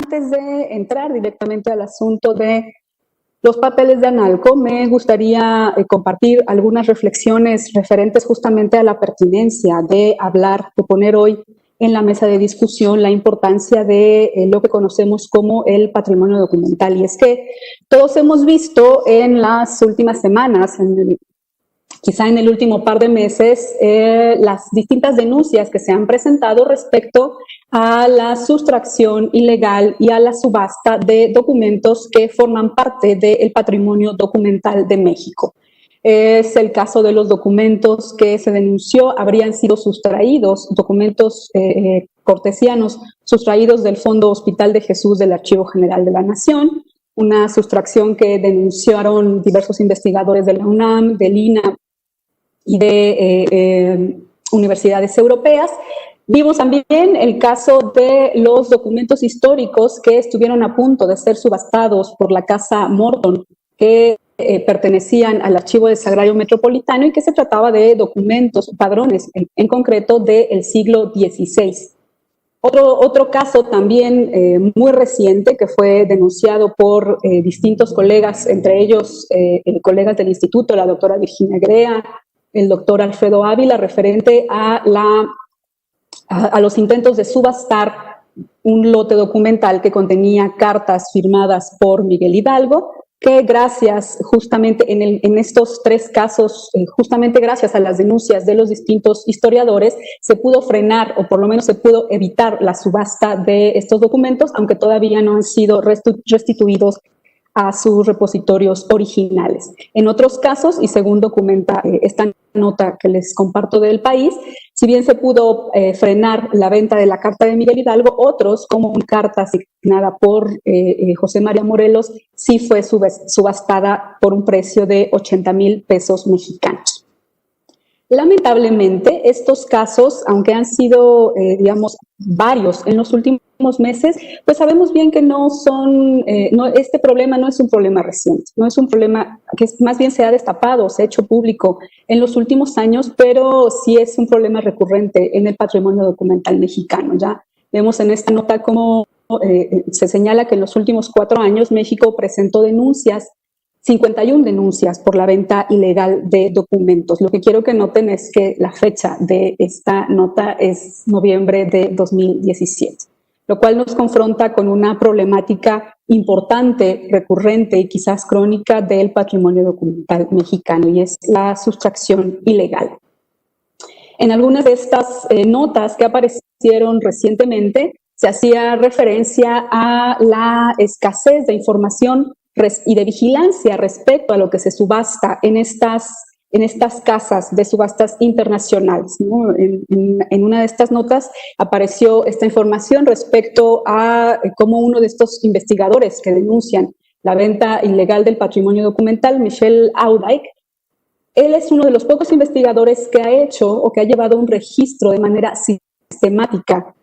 Antes de entrar directamente al asunto de los papeles de Analco, me gustaría compartir algunas reflexiones referentes justamente a la pertinencia de hablar, de poner hoy en la mesa de discusión la importancia de lo que conocemos como el patrimonio documental. Y es que todos hemos visto en las últimas semanas, quizá en el último par de meses, las distintas denuncias que se han presentado respecto a la sustracción ilegal y a la subasta de documentos que forman parte del patrimonio documental de México. Es el caso de los documentos que se denunció habrían sido sustraídos, documentos cortesianos sustraídos del Fondo Hospital de Jesús del Archivo General de la Nación, una sustracción que denunciaron diversos investigadores de la UNAM, del INA y de universidades europeas. Vimos también el caso de los documentos históricos que estuvieron a punto de ser subastados por la Casa Morton, que pertenecían al Archivo del Sagrario Metropolitano y que se trataba de documentos, padrones en concreto del siglo XVI. Otro caso también muy reciente que fue denunciado por distintos colegas, entre ellos colegas del instituto, la doctora Virginia Grea, el doctor Alfredo Ávila, referente a los intentos de subastar un lote documental que contenía cartas firmadas por Miguel Hidalgo, que gracias justamente en estos tres casos, justamente gracias a las denuncias de los distintos historiadores, se pudo frenar o por lo menos se pudo evitar la subasta de estos documentos, aunque todavía no han sido restituidos a sus repositorios originales. En otros casos, y según documenta esta nota que les comparto del País, si bien se pudo frenar la venta de la carta de Miguel Hidalgo, otros, como una carta asignada por José María Morelos, sí fue subastada por un precio de 80,000 pesos mexicanos. Lamentablemente, estos casos, aunque han sido, digamos, varios en los últimos meses, pues sabemos bien que este problema no es un problema reciente, no es un problema que más bien se ha destapado, se ha hecho público en los últimos años, pero sí es un problema recurrente en el patrimonio documental mexicano. Ya vemos en esta nota cómo se señala que en los últimos 4 años México presentó 51 denuncias por la venta ilegal de documentos. Lo que quiero que noten es que la fecha de esta nota es noviembre de 2017, lo cual nos confronta con una problemática importante, recurrente y quizás crónica del patrimonio documental mexicano, y es la sustracción ilegal. En algunas de estas notas que aparecieron recientemente se hacía referencia a la escasez de información y de vigilancia respecto a lo que se subasta en estas casas de subastas internacionales, ¿no? En una de estas notas apareció esta información respecto a cómo uno de estos investigadores que denuncian la venta ilegal del patrimonio documental, Michel Audaig, él es uno de los pocos investigadores que ha hecho o que ha llevado un registro de manera sistemática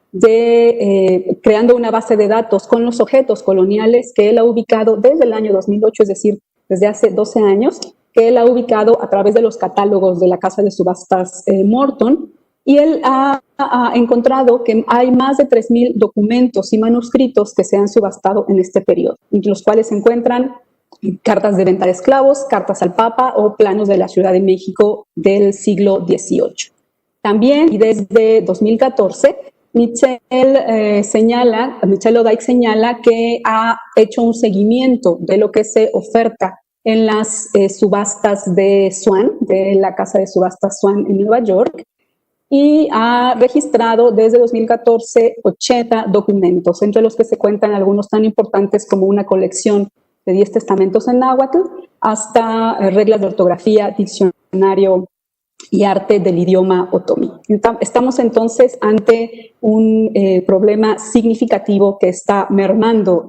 creando una base de datos con los objetos coloniales que él ha ubicado desde el año 2008, es decir, desde hace 12 años, que él ha ubicado a través de los catálogos de la casa de subastas Morton, y él ha encontrado que hay más de 3,000 documentos y manuscritos que se han subastado en este periodo, entre los cuales se encuentran cartas de venta de esclavos, cartas al Papa o planos de la Ciudad de México del siglo XVIII. También, y desde 2014, Michel Audaig señala que ha hecho un seguimiento de lo que se oferta en las subastas de Swan, de la casa de subastas Swan en Nueva York, y ha registrado desde 2014 80 documentos, entre los que se cuentan algunos tan importantes como una colección de 10 testamentos en náhuatl, hasta reglas de ortografía, diccionario y arte del idioma otomí. Estamos entonces ante un problema significativo que está mermando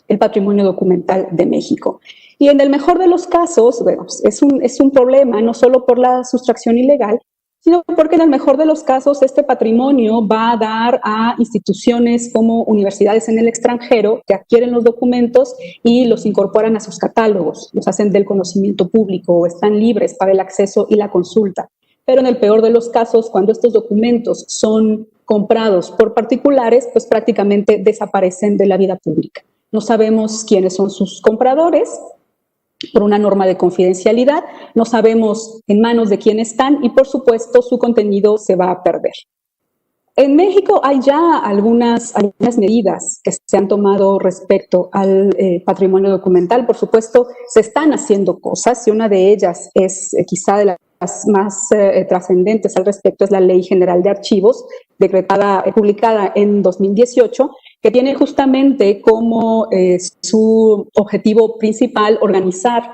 el patrimonio documental de México. Y en el mejor de los casos, bueno, es un problema no solo por la sustracción ilegal, sino porque en el mejor de los casos este patrimonio va a dar a instituciones como universidades en el extranjero que adquieren los documentos y los incorporan a sus catálogos, los hacen del conocimiento público o están libres para el acceso y la consulta. pero en el peor de los casos, cuando estos documentos son comprados por particulares, pues prácticamente desaparecen de la vida pública. No sabemos quiénes son sus compradores por una norma de confidencialidad, no sabemos en manos de quién están y, por supuesto, su contenido se va a perder. En México hay ya algunas medidas que se han tomado respecto al patrimonio documental. Por supuesto, se están haciendo cosas y una de ellas es quizá de las más trascendentes al respecto, es la Ley General de Archivos, publicada en 2018, que tiene justamente como su objetivo principal organizar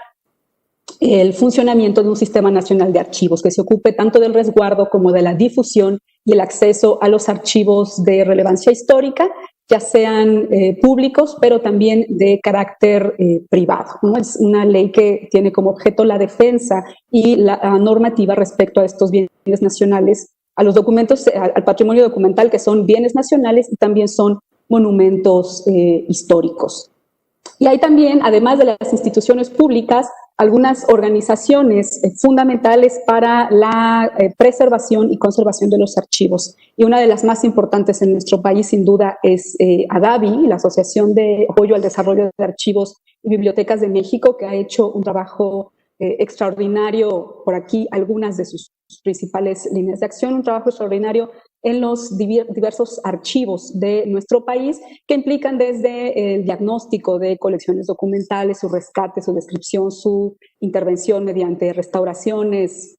el funcionamiento de un sistema nacional de archivos que se ocupe tanto del resguardo como de la difusión y el acceso a los archivos de relevancia histórica, ya sean públicos, pero también de carácter privado, ¿no? Es una ley que tiene como objeto la defensa y la normativa respecto a estos bienes nacionales, a los documentos, al patrimonio documental, que son bienes nacionales y también son monumentos históricos. Y hay también, además de las instituciones públicas, algunas organizaciones fundamentales para la preservación y conservación de los archivos. Y una de las más importantes en nuestro país, sin duda, es ADABI, la Asociación de Apoyo al Desarrollo de Archivos y Bibliotecas de México, que ha hecho un trabajo extraordinario, por aquí algunas de sus principales líneas de acción, un trabajo extraordinario en los diversos archivos de nuestro país, que implican desde el diagnóstico de colecciones documentales, su rescate, su descripción, su intervención mediante restauraciones,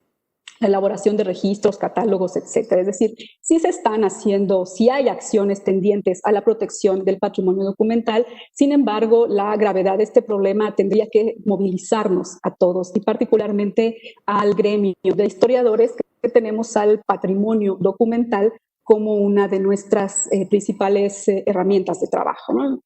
la elaboración de registros, catálogos, etcétera. Es decir, sí se están haciendo, sí hay acciones tendientes a la protección del patrimonio documental. Sin embargo, la gravedad de este problema tendría que movilizarnos a todos y particularmente al gremio de historiadores que tenemos al patrimonio documental como una de nuestras principales herramientas de trabajo, ¿no?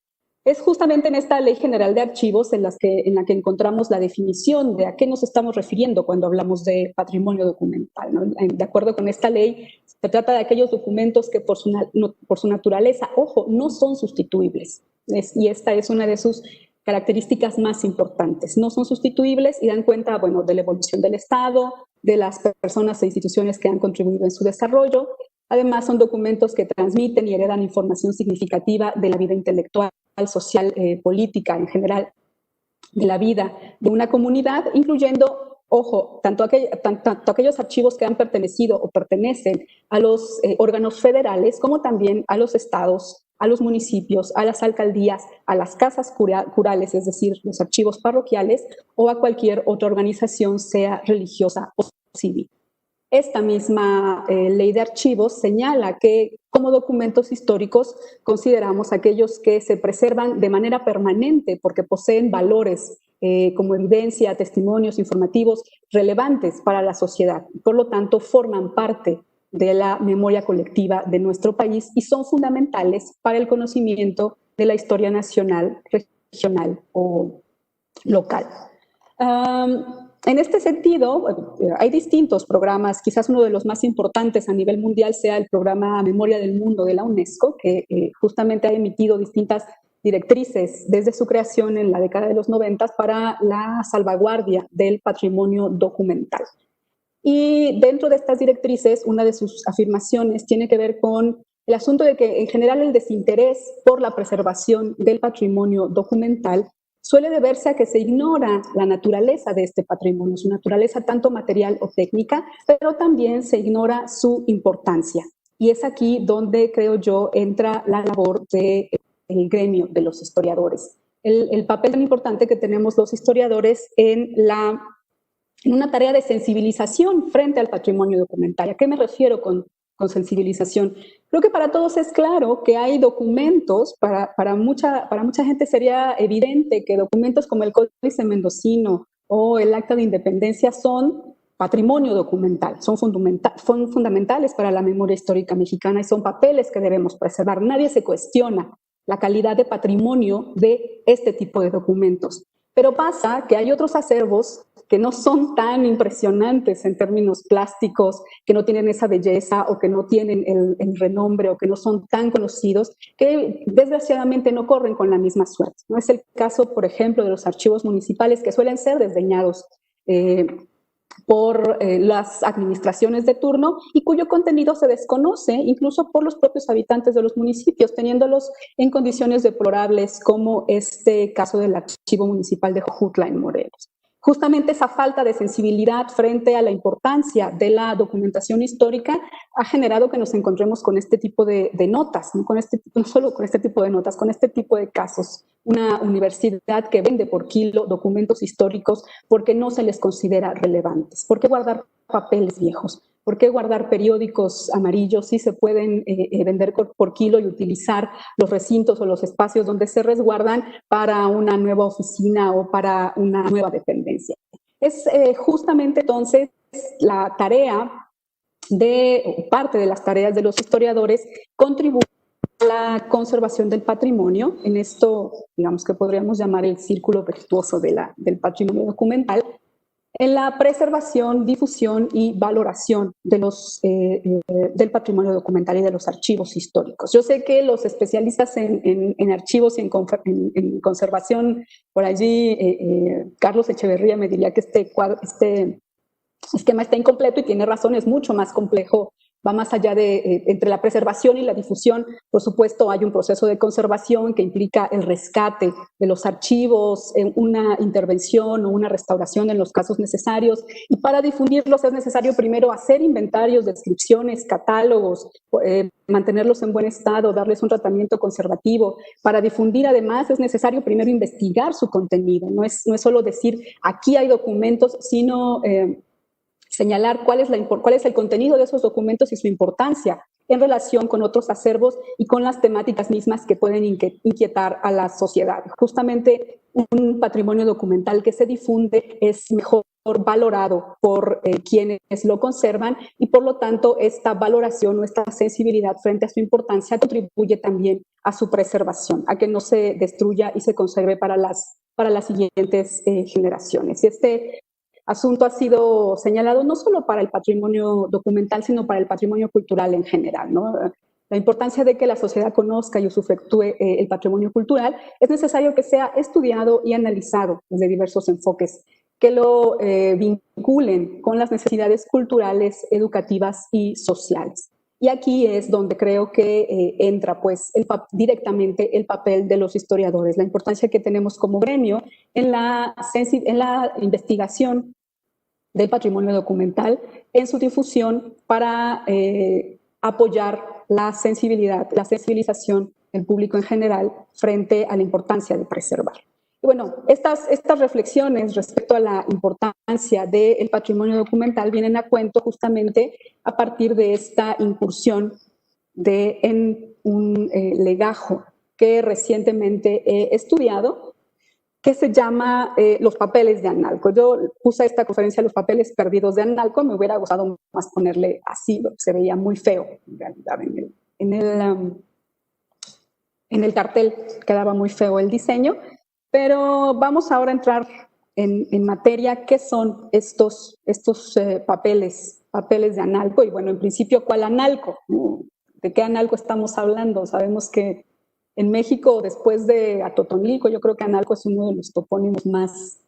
Es justamente en esta Ley General de Archivos en la que encontramos la definición de a qué nos estamos refiriendo cuando hablamos de patrimonio documental, ¿no? De acuerdo con esta ley, se trata de aquellos documentos que por su naturaleza, ojo, no son sustituibles. Y esta es una de sus características más importantes. No son sustituibles y dan cuenta, bueno, de la evolución del Estado, de las personas e instituciones que han contribuido en su desarrollo. Además, son documentos que transmiten y heredan información significativa de la vida intelectual, social, política en general, de la vida de una comunidad, incluyendo, ojo, tanto aquellos archivos que han pertenecido o pertenecen a los órganos federales, como también a los estados, a los municipios, a las alcaldías, a las casas curales, es decir, los archivos parroquiales, o a cualquier otra organización, sea religiosa o civil. Esta misma ley de archivos señala que como documentos históricos consideramos aquellos que se preservan de manera permanente porque poseen valores como evidencia, testimonios informativos relevantes para la sociedad. Por lo tanto, forman parte de la memoria colectiva de nuestro país y son fundamentales para el conocimiento de la historia nacional, regional o local. En este sentido, hay distintos programas, quizás uno de los más importantes a nivel mundial sea el programa Memoria del Mundo de la UNESCO, que justamente ha emitido distintas directrices desde su creación en la década de los 90 para la salvaguardia del patrimonio documental. Y dentro de estas directrices, una de sus afirmaciones tiene que ver con el asunto de que en general el desinterés por la preservación del patrimonio documental suele deberse a que se ignora la naturaleza de este patrimonio, su naturaleza tanto material o técnica, pero también se ignora su importancia. Y es aquí donde, creo yo, entra la labor del gremio de los historiadores. El papel tan importante que tenemos los historiadores en una tarea de sensibilización frente al patrimonio documental. ¿A qué me refiero con sensibilización? Creo que para todos es claro que hay documentos, para mucha gente sería evidente que documentos como el Códice Mendocino o el Acta de Independencia son patrimonio documental, son fundamentales para la memoria histórica mexicana y son papeles que debemos preservar. Nadie se cuestiona la calidad de patrimonio de este tipo de documentos. Pero pasa que hay otros acervos que no son tan impresionantes en términos plásticos, que no tienen esa belleza o que no tienen el renombre o que no son tan conocidos, que desgraciadamente no corren con la misma suerte. No es el caso, por ejemplo, de los archivos municipales que suelen ser desdeñados por las administraciones de turno y cuyo contenido se desconoce incluso por los propios habitantes de los municipios, teniéndolos en condiciones deplorables, como este caso del archivo municipal de Jojutla en Morelos. Justamente esa falta de sensibilidad frente a la importancia de la documentación histórica ha generado que nos encontremos con este tipo de notas, no solo con este tipo de notas, con este tipo de casos. Una universidad que vende por kilo documentos históricos porque no se les considera relevantes. ¿Por qué guardar papeles viejos? ¿Por qué guardar periódicos amarillos si se pueden vender por kilo y utilizar los recintos o los espacios donde se resguardan para una nueva oficina o para una nueva dependencia? Es justamente entonces la tarea parte de las tareas de los historiadores contribuir a la conservación del patrimonio, en esto, digamos que podríamos llamar el círculo virtuoso del patrimonio documental, en la preservación, difusión y valoración de del patrimonio documental y de los archivos históricos. Yo sé que los especialistas en archivos y en conservación, por allí Carlos Echeverría me diría que este esquema está incompleto y tiene razón, es mucho más complejo, va más allá de, entre la preservación y la difusión, por supuesto hay un proceso de conservación que implica el rescate de los archivos, una intervención o una restauración en los casos necesarios, y para difundirlos es necesario primero hacer inventarios, descripciones, catálogos, mantenerlos en buen estado, darles un tratamiento conservativo. Para difundir además es necesario primero investigar su contenido, no es solo decir aquí hay documentos, sino señalar cuál es el contenido de esos documentos y su importancia en relación con otros acervos y con las temáticas mismas que pueden inquietar a la sociedad. Justamente un patrimonio documental que se difunde es mejor valorado por quienes lo conservan y por lo tanto esta valoración o esta sensibilidad frente a su importancia contribuye también a su preservación, a que no se destruya y se conserve para las siguientes generaciones. Y este asunto ha sido señalado no solo para el patrimonio documental, sino para el patrimonio cultural en general, ¿no? La importancia de que la sociedad conozca y usufructúe el patrimonio cultural es necesario que sea estudiado y analizado desde diversos enfoques, que lo vinculen con las necesidades culturales, educativas y sociales. Y aquí es donde creo que entra pues directamente el papel de los historiadores, la importancia que tenemos como gremio en la investigación del patrimonio documental en su difusión para apoyar la sensibilidad, la sensibilización del público en general frente a la importancia de preservar. Y bueno, estas reflexiones respecto a la importancia del patrimonio documental vienen a cuento justamente a partir de esta incursión en un legajo que recientemente he estudiado, que se llama Los papeles de Analco. Yo puse esta conferencia Los papeles perdidos de Analco, me hubiera gustado más ponerle así, se veía muy feo en realidad en el cartel, quedaba muy feo el diseño, pero vamos ahora a entrar en materia. ¿Qué son estos papeles de Analco? Y bueno, en principio, ¿cuál Analco? ¿De qué Analco estamos hablando? Sabemos que en México, después de Atotonilco, yo creo que Analco es uno de los topónimos más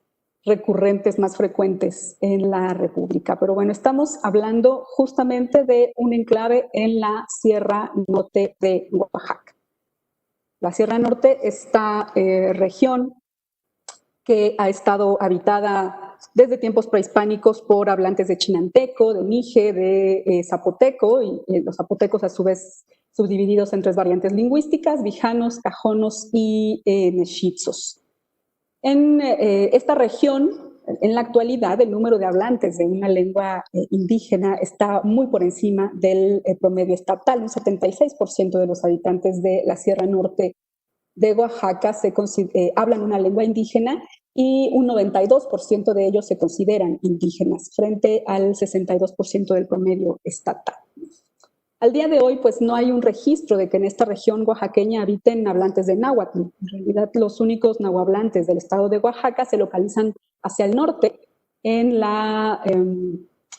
recurrentes, más frecuentes en la República. Pero bueno, estamos hablando justamente de un enclave en la Sierra Norte de Oaxaca. La Sierra Norte, esta región que ha estado habitada desde tiempos prehispánicos por hablantes de chinanteco, de mije, de zapoteco, y los zapotecos a su vez subdivididos en tres variantes lingüísticas: vijanos, cajonos y mexizos. En esta región, en la actualidad, el número de hablantes de una lengua indígena está muy por encima del promedio estatal. Un 76% de los habitantes de la Sierra Norte de Oaxaca hablan una lengua indígena y un 92% de ellos se consideran indígenas, frente al 62% del promedio estatal. Al día de hoy, pues no hay un registro de que en esta región oaxaqueña habiten hablantes de náhuatl. En realidad, los únicos nahuablantes del estado de Oaxaca se localizan hacia el norte, en la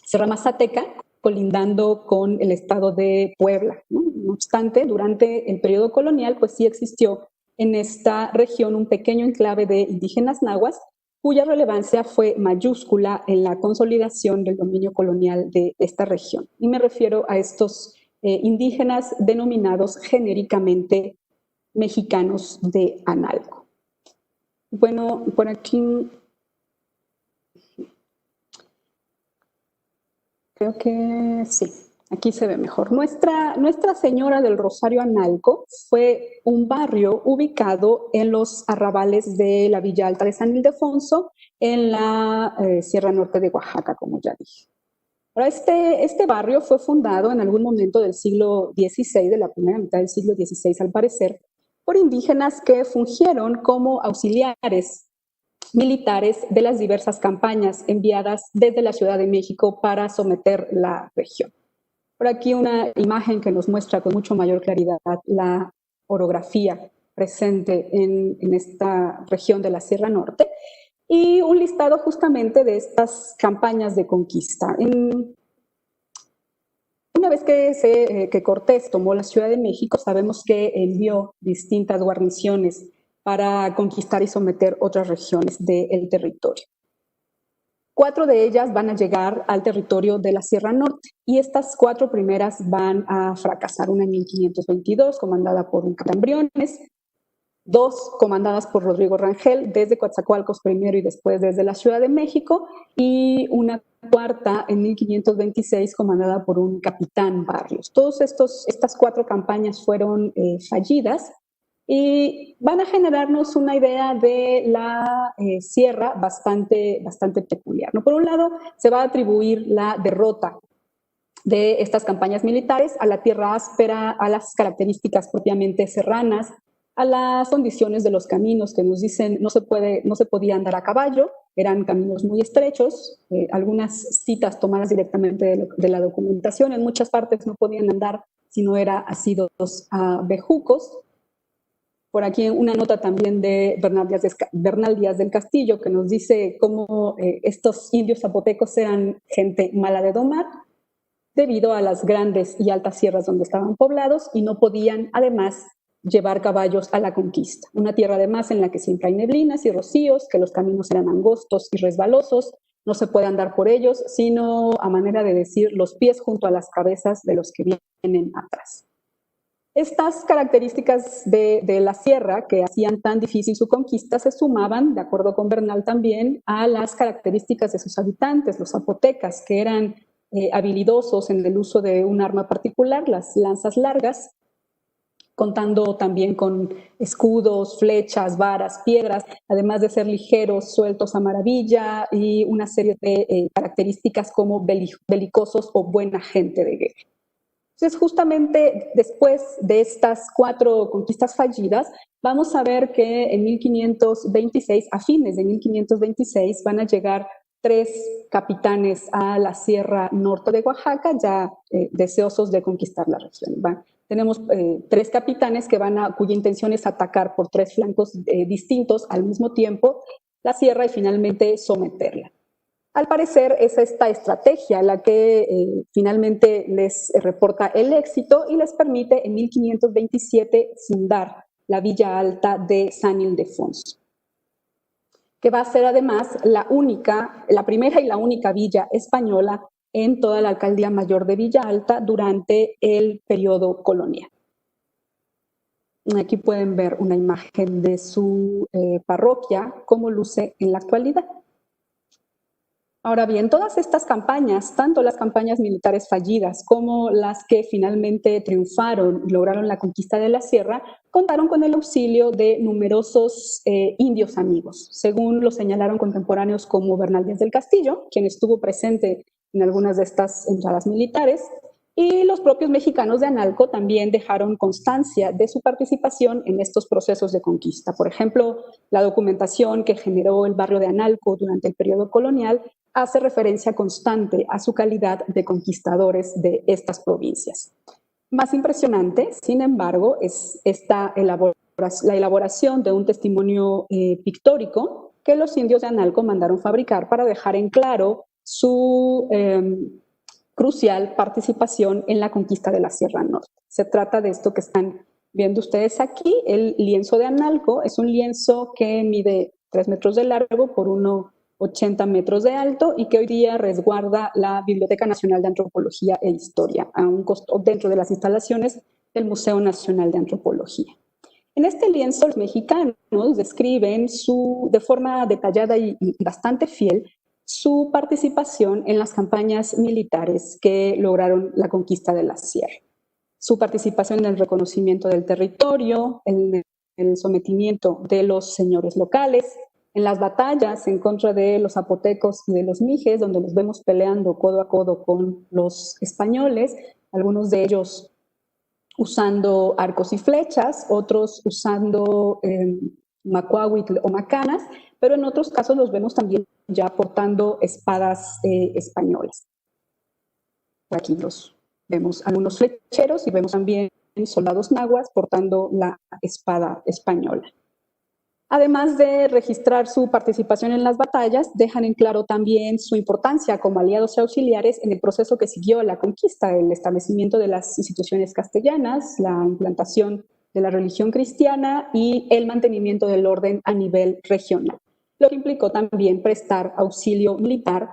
Sierra Mazateca, colindando con el estado de Puebla, ¿no? No obstante, durante el periodo colonial, pues sí existió en esta región un pequeño enclave de indígenas nahuas cuya relevancia fue mayúscula en la consolidación del dominio colonial de esta región. Y me refiero a estos indígenas denominados genéricamente mexicanos de Analco. Bueno, por aquí creo que sí, aquí se ve mejor. Nuestra Señora del Rosario Analco fue un barrio ubicado en los arrabales de la Villa Alta de San Ildefonso, en la Sierra Norte de Oaxaca, como ya dije. Ahora, este barrio fue fundado en algún momento del siglo XVI, de la primera mitad del siglo XVI al parecer, por indígenas que fungieron como auxiliares militares de las diversas campañas enviadas desde la Ciudad de México para someter la región. Por aquí una imagen que nos muestra con mucho mayor claridad la orografía presente en esta región de la Sierra Norte y un listado justamente de estas campañas de conquista. Una vez que Cortés tomó la Ciudad de México, sabemos que envió distintas guarniciones para conquistar y someter otras regiones del territorio. 4 de ellas van a llegar al territorio de la Sierra Norte y estas 4 primeras van a fracasar. Una en 1522, comandada por un capitán Briones, 2 comandadas por Rodrigo Rangel desde Coatzacoalcos primero y después desde la Ciudad de México, y una cuarta en 1526 comandada por un capitán Barrios. Todas estas 4 campañas fueron fallidas y van a generarnos una idea de la sierra bastante peculiar, ¿no? Por un lado, se va a atribuir la derrota de estas campañas militares a la tierra áspera, a las características propiamente serranas, a las condiciones de los caminos que nos dicen no se podía andar a caballo, eran caminos muy estrechos, algunas citas tomadas directamente de la documentación, en muchas partes no podían andar si no era asidos a bejucos. Por aquí una nota también de Bernal Díaz del Castillo que nos dice cómo estos indios zapotecos eran gente mala de domar debido a las grandes y altas sierras donde estaban poblados y no podían además llevar caballos a la conquista. Una tierra además en la que siempre hay neblinas y rocíos, que los caminos eran angostos y resbalosos, no se puede andar por ellos, sino a manera de decir los pies junto a las cabezas de los que vienen atrás. Estas características de la sierra que hacían tan difícil su conquista se sumaban, de acuerdo con Bernal también, a las características de sus habitantes, los zapotecas, que eran habilidosos en el uso de un arma particular, las lanzas largas, contando también con escudos, flechas, varas, piedras, además de ser ligeros, sueltos a maravilla y una serie de características como belicosos o buena gente de guerra. Entonces, justamente después de estas 4 conquistas fallidas, vamos a ver que en 1526, a fines de 1526, van a llegar 3 capitanes a la Sierra Norte de Oaxaca, ya deseosos de conquistar la región. Tenemos 3 capitanes cuya intención es atacar por 3 flancos distintos al mismo tiempo la sierra y finalmente someterla. Al parecer es esta estrategia la que finalmente les reporta el éxito y les permite en 1527 fundar la Villa Alta de San Ildefonso, que va a ser además la primera y la única villa española en toda la alcaldía mayor de Villa Alta durante el periodo colonial. Aquí pueden ver una imagen de su parroquia, cómo luce en la actualidad. Ahora bien, todas estas campañas, tanto las campañas militares fallidas como las que finalmente triunfaron y lograron la conquista de la sierra, contaron con el auxilio de numerosos indios amigos, según lo señalaron contemporáneos como Bernal Díaz del Castillo, quien estuvo presente en algunas de estas entradas militares, y los propios mexicanos de Analco también dejaron constancia de su participación en estos procesos de conquista. Por ejemplo, la documentación que generó el barrio de Analco durante el periodo colonial hace referencia constante a su calidad de conquistadores de estas provincias. Más impresionante, sin embargo, es la elaboración de un testimonio pictórico que los indios de Analco mandaron fabricar para dejar en claro su crucial participación en la conquista de la Sierra Norte. Se trata de esto que están viendo ustedes aquí. El lienzo de Analco es un lienzo que mide 3 metros de largo por 1,80 metros de alto y que hoy día resguarda la Biblioteca Nacional de Antropología e Historia, a un costo dentro de las instalaciones del Museo Nacional de Antropología. En este lienzo, los mexicanos describen de forma detallada y bastante fiel su participación en las campañas militares que lograron la conquista de la sierra. Su participación en el reconocimiento del territorio, en el sometimiento de los señores locales, en las batallas en contra de los zapotecos y de los mijes, donde los vemos peleando codo a codo con los españoles, algunos de ellos usando arcos y flechas, otros usando macuahuitl o macanas, pero en otros casos los vemos también ya portando espadas españolas. Por aquí los vemos algunos flecheros y vemos también soldados nahuas portando la espada española. Además de registrar su participación en las batallas, dejan en claro también su importancia como aliados y auxiliares en el proceso que siguió a la conquista, el establecimiento de las instituciones castellanas, la implantación de la religión cristiana y el mantenimiento del orden a nivel regional, lo que implicó también prestar auxilio militar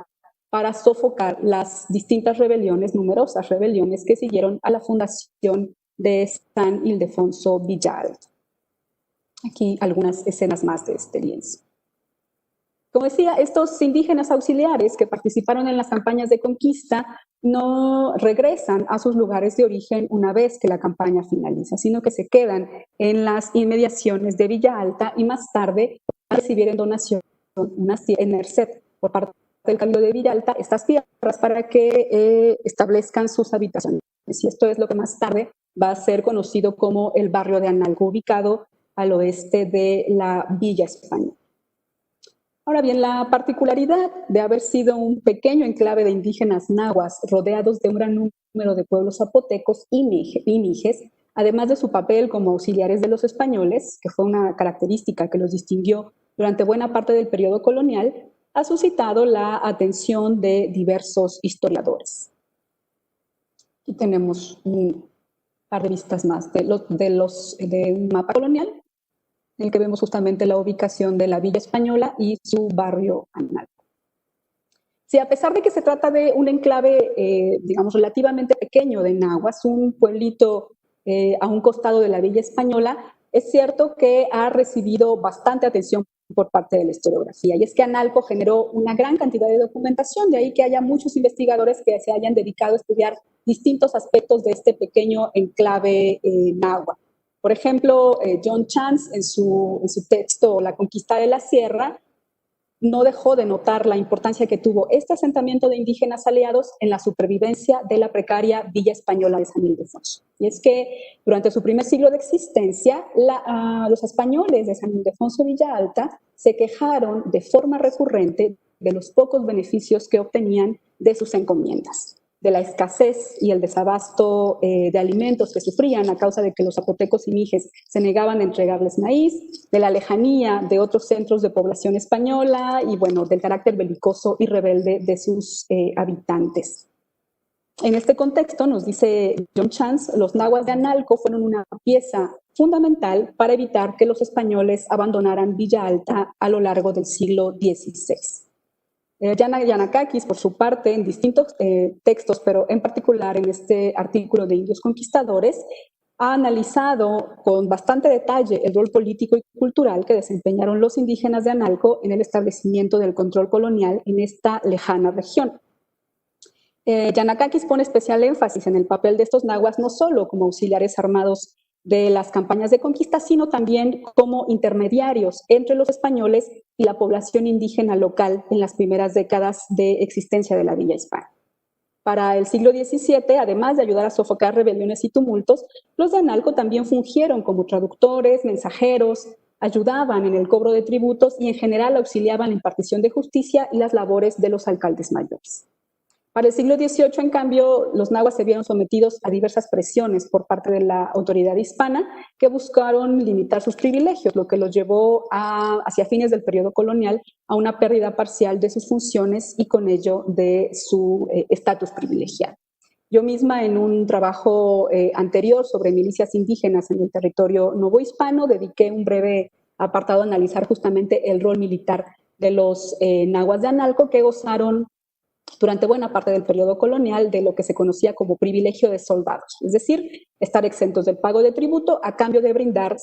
para sofocar las distintas rebeliones, numerosas rebeliones que siguieron a la fundación de San Ildefonso Villalta. Aquí algunas escenas más de este lienzo. Como decía, estos indígenas auxiliares que participaron en las campañas de conquista no regresan a sus lugares de origen una vez que la campaña finaliza, sino que se quedan en las inmediaciones de Villa Alta y más tarde recibir en donación en merced por parte del Cabildo de Villa Alta estas tierras para que establezcan sus habitaciones. Y esto es lo que más tarde va a ser conocido como el barrio de Analco, ubicado al oeste de la Villa Española. Ahora bien, la particularidad de haber sido un pequeño enclave de indígenas nahuas rodeados de un gran número de pueblos zapotecos y mijes, además de su papel como auxiliares de los españoles, que fue una característica que los distinguió durante buena parte del periodo colonial, ha suscitado la atención de diversos historiadores. Aquí tenemos un par de vistas más de un mapa colonial, en el que vemos justamente la ubicación de la Villa Española y su barrio Analco. Sí, a pesar de que se trata de un enclave, digamos, relativamente pequeño de nahuas, un pueblito a un costado de la Villa Española, es cierto que ha recibido bastante atención por parte de la historiografía. Y es que Analco generó una gran cantidad de documentación, de ahí que haya muchos investigadores que se hayan dedicado a estudiar distintos aspectos de este pequeño enclave náhuatl. Por ejemplo, John Chance, en su texto La conquista de la sierra, no dejó de notar la importancia que tuvo este asentamiento de indígenas aliados en la supervivencia de la precaria Villa Española de San Ildefonso. Y es que durante su primer siglo de existencia, los españoles de San Ildefonso Villa Alta se quejaron de forma recurrente de los pocos beneficios que obtenían de sus encomiendas, de la escasez y el desabasto de alimentos que sufrían a causa de que los zapotecos y mijes se negaban a entregarles maíz, de la lejanía de otros centros de población española y, bueno, del carácter belicoso y rebelde de sus habitantes. En este contexto, nos dice John Chance, los nahuas de Analco fueron una pieza fundamental para evitar que los españoles abandonaran Villa Alta a lo largo del siglo XVI. Yanakakis, por su parte, en distintos textos, pero en particular en este artículo de Indios Conquistadores, ha analizado con bastante detalle el rol político y cultural que desempeñaron los indígenas de Analco en el establecimiento del control colonial en esta lejana región. Yanakakis pone especial énfasis en el papel de estos nahuas no solo como auxiliares armados de las campañas de conquista, sino también como intermediarios entre los españoles y la población indígena local en las primeras décadas de existencia de la Villa Hispana. Para el siglo XVII, además de ayudar a sofocar rebeliones y tumultos, los de Analco también fungieron como traductores, mensajeros, ayudaban en el cobro de tributos y en general auxiliaban la impartición de justicia y las labores de los alcaldes mayores. Para el siglo XVIII, en cambio, los nahuas se vieron sometidos a diversas presiones por parte de la autoridad hispana que buscaron limitar sus privilegios, lo que los llevó hacia fines del periodo colonial a una pérdida parcial de sus funciones y con ello de su estatus privilegiado. Yo misma, en un trabajo anterior sobre milicias indígenas en el territorio novohispano, dediqué un breve apartado analizar justamente el rol militar de los nahuas de Analco, que gozaron durante buena parte del periodo colonial de lo que se conocía como privilegio de soldados, es decir, estar exentos del pago de tributo a cambio de brindar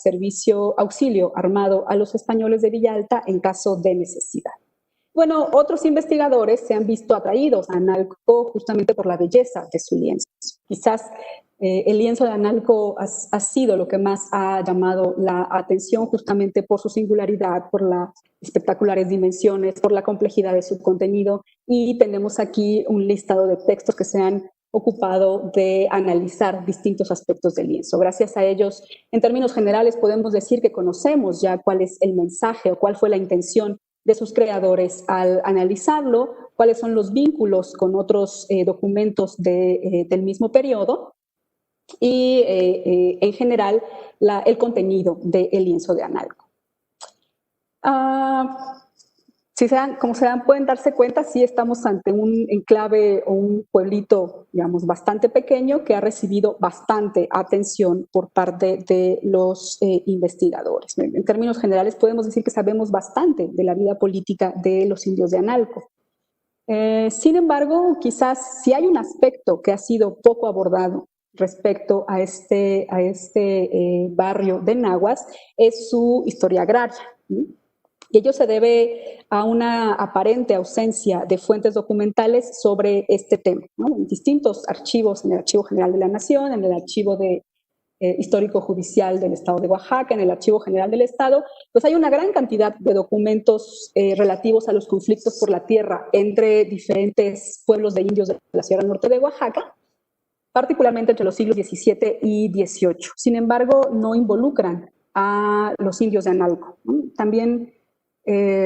auxilio armado a los españoles de Villa Alta en caso de necesidad. Bueno, otros investigadores se han visto atraídos a Analco justamente por la belleza de su lienzo. Quizás el lienzo de Analco ha sido lo que más ha llamado la atención justamente por su singularidad, por las espectaculares dimensiones, por la complejidad de su contenido, y tenemos aquí un listado de textos que se han ocupado de analizar distintos aspectos del lienzo. Gracias a ellos, en términos generales, podemos decir que conocemos ya cuál es el mensaje o cuál fue la intención de sus creadores al analizarlo, cuáles son los vínculos con otros documentos del mismo periodo y en general el contenido del lienzo de Analco. Pueden darse cuenta, sí estamos ante un enclave o un pueblito, digamos, bastante pequeño que ha recibido bastante atención por parte de los investigadores. En términos generales podemos decir que sabemos bastante de la vida política de los indios de Analco. Sin embargo, quizás si hay un aspecto que ha sido poco abordado respecto a este barrio de Nahuas, es su historia agraria. Y ello se debe a una aparente ausencia de fuentes documentales sobre este tema, ¿no? En distintos archivos, en el Archivo General de la Nación, en el Archivo Histórico Judicial del Estado de Oaxaca, en el Archivo General del Estado, pues hay una gran cantidad de documentos relativos a los conflictos por la tierra entre diferentes pueblos de indios de la Sierra Norte de Oaxaca, particularmente entre los siglos XVII y XVIII. Sin embargo, no involucran a los indios de Analco, ¿no? También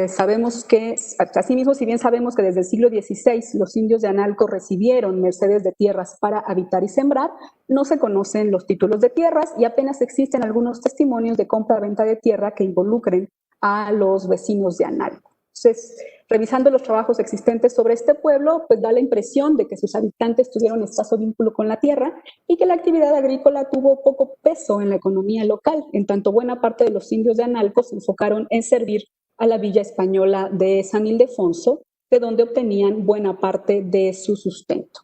sabemos que, asimismo, si bien sabemos que desde el siglo XVI los indios de Analco recibieron mercedes de tierras para habitar y sembrar, no se conocen los títulos de tierras y apenas existen algunos testimonios de compra-venta de tierra que involucren a los vecinos de Analco. Entonces, revisando los trabajos existentes sobre este pueblo, pues da la impresión de que sus habitantes tuvieron escaso vínculo con la tierra y que la actividad agrícola tuvo poco peso en la economía local, en tanto buena parte de los indios de Analco se enfocaron en servir a la villa española de San Ildefonso, de donde obtenían buena parte de su sustento.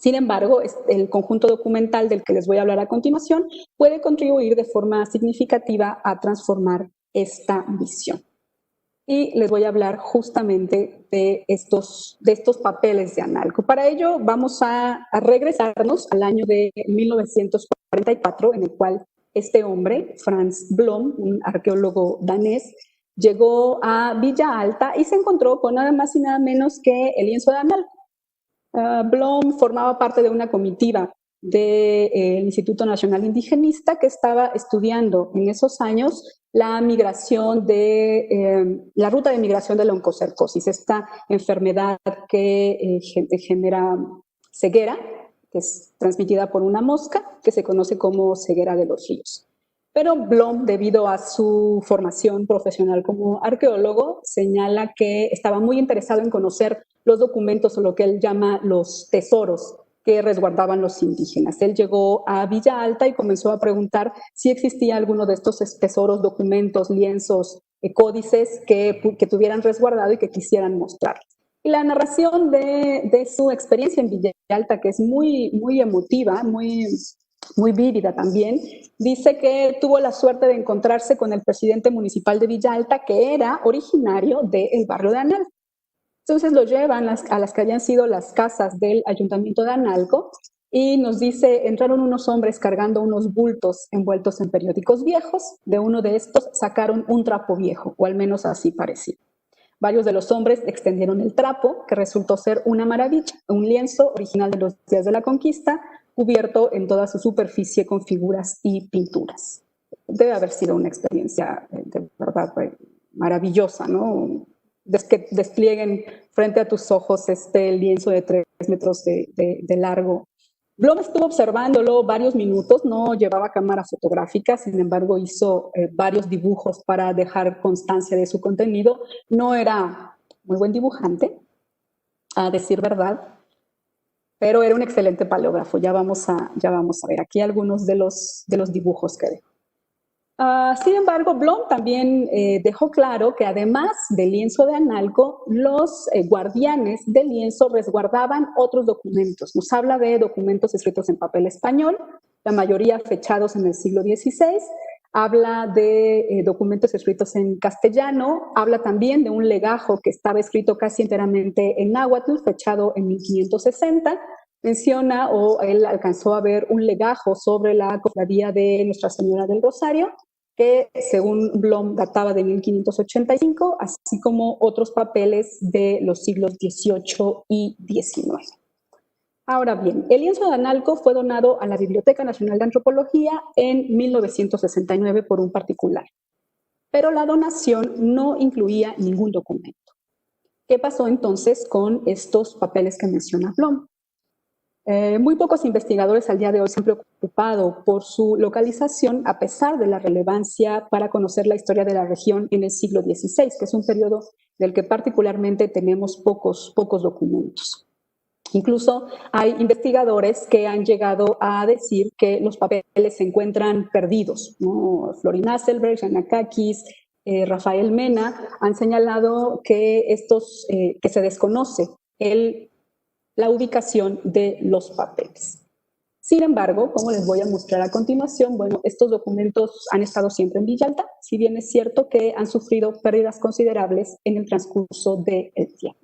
Sin embargo, el conjunto documental del que les voy a hablar a continuación puede contribuir de forma significativa a transformar esta visión. Y les voy a hablar justamente de estos papeles de Analco. Para ello vamos a regresarnos al año de 1944, en el cual este hombre, Frans Blom, un arqueólogo danés, llegó a Villa Alta y se encontró con nada más y nada menos que el lienzo de Analco. Blom formaba parte de una comitiva del Instituto Nacional Indigenista que estaba estudiando en esos años la ruta de migración de la oncocercosis, esta enfermedad que genera ceguera, que es transmitida por una mosca, que se conoce como ceguera de los ríos. Pero Blom, debido a su formación profesional como arqueólogo, señala que estaba muy interesado en conocer los documentos o lo que él llama los tesoros que resguardaban los indígenas. Él llegó a Villa Alta y comenzó a preguntar si existía alguno de estos tesoros, documentos, lienzos, códices que tuvieran resguardado y que quisieran mostrar. Y la narración de su experiencia en Villa Alta, que es muy, muy emotiva, muy vívida también, dice que tuvo la suerte de encontrarse con el presidente municipal de Villa Alta, que era originario del barrio de Analco. Entonces lo llevan a las que habían sido las casas del ayuntamiento de Analco y nos dice, entraron unos hombres cargando unos bultos envueltos en periódicos viejos. De uno de estos sacaron un trapo viejo, o al menos así parecía. Varios de los hombres extendieron el trapo, que resultó ser una maravilla, un lienzo original de los días de la conquista, cubierto en toda su superficie con figuras y pinturas. Debe haber sido una experiencia de verdad maravillosa, ¿no? Que desplieguen frente a tus ojos este lienzo de 3 metros de largo. Blom estuvo observándolo varios minutos, no llevaba cámara fotográfica, sin embargo hizo varios dibujos para dejar constancia de su contenido. No era muy buen dibujante, a decir verdad, pero era un excelente paleógrafo. Ya vamos a ver aquí algunos de los dibujos que dejo. Sin embargo, Blom también dejó claro que además del lienzo de Analco, los guardianes del lienzo resguardaban otros documentos. Nos habla de documentos escritos en papel español, la mayoría fechados en el siglo XVI, habla de documentos escritos en castellano, habla también de un legajo que estaba escrito casi enteramente en náhuatl, fechado en 1560, menciona o él alcanzó a ver un legajo sobre la cofradía de Nuestra Señora del Rosario, que según Blom databa de 1585, así como otros papeles de los siglos XVIII y XIX. Ahora bien, el lienzo de Analco fue donado a la Biblioteca Nacional de Antropología en 1969 por un particular, pero la donación no incluía ningún documento. ¿Qué pasó entonces con estos papeles que menciona Blom? Muy pocos investigadores al día de hoy se han preocupado por su localización a pesar de la relevancia para conocer la historia de la región en el siglo XVI, que es un periodo del que particularmente tenemos pocos documentos. Incluso hay investigadores que han llegado a decir que los papeles se encuentran perdidos, ¿no? Florin Asselberg, Yanakakis, Rafael Mena han señalado que que se desconoce la ubicación de los papeles. Sin embargo, como les voy a mostrar a continuación, bueno, estos documentos han estado siempre en Villalta, si bien es cierto que han sufrido pérdidas considerables en el transcurso del tiempo.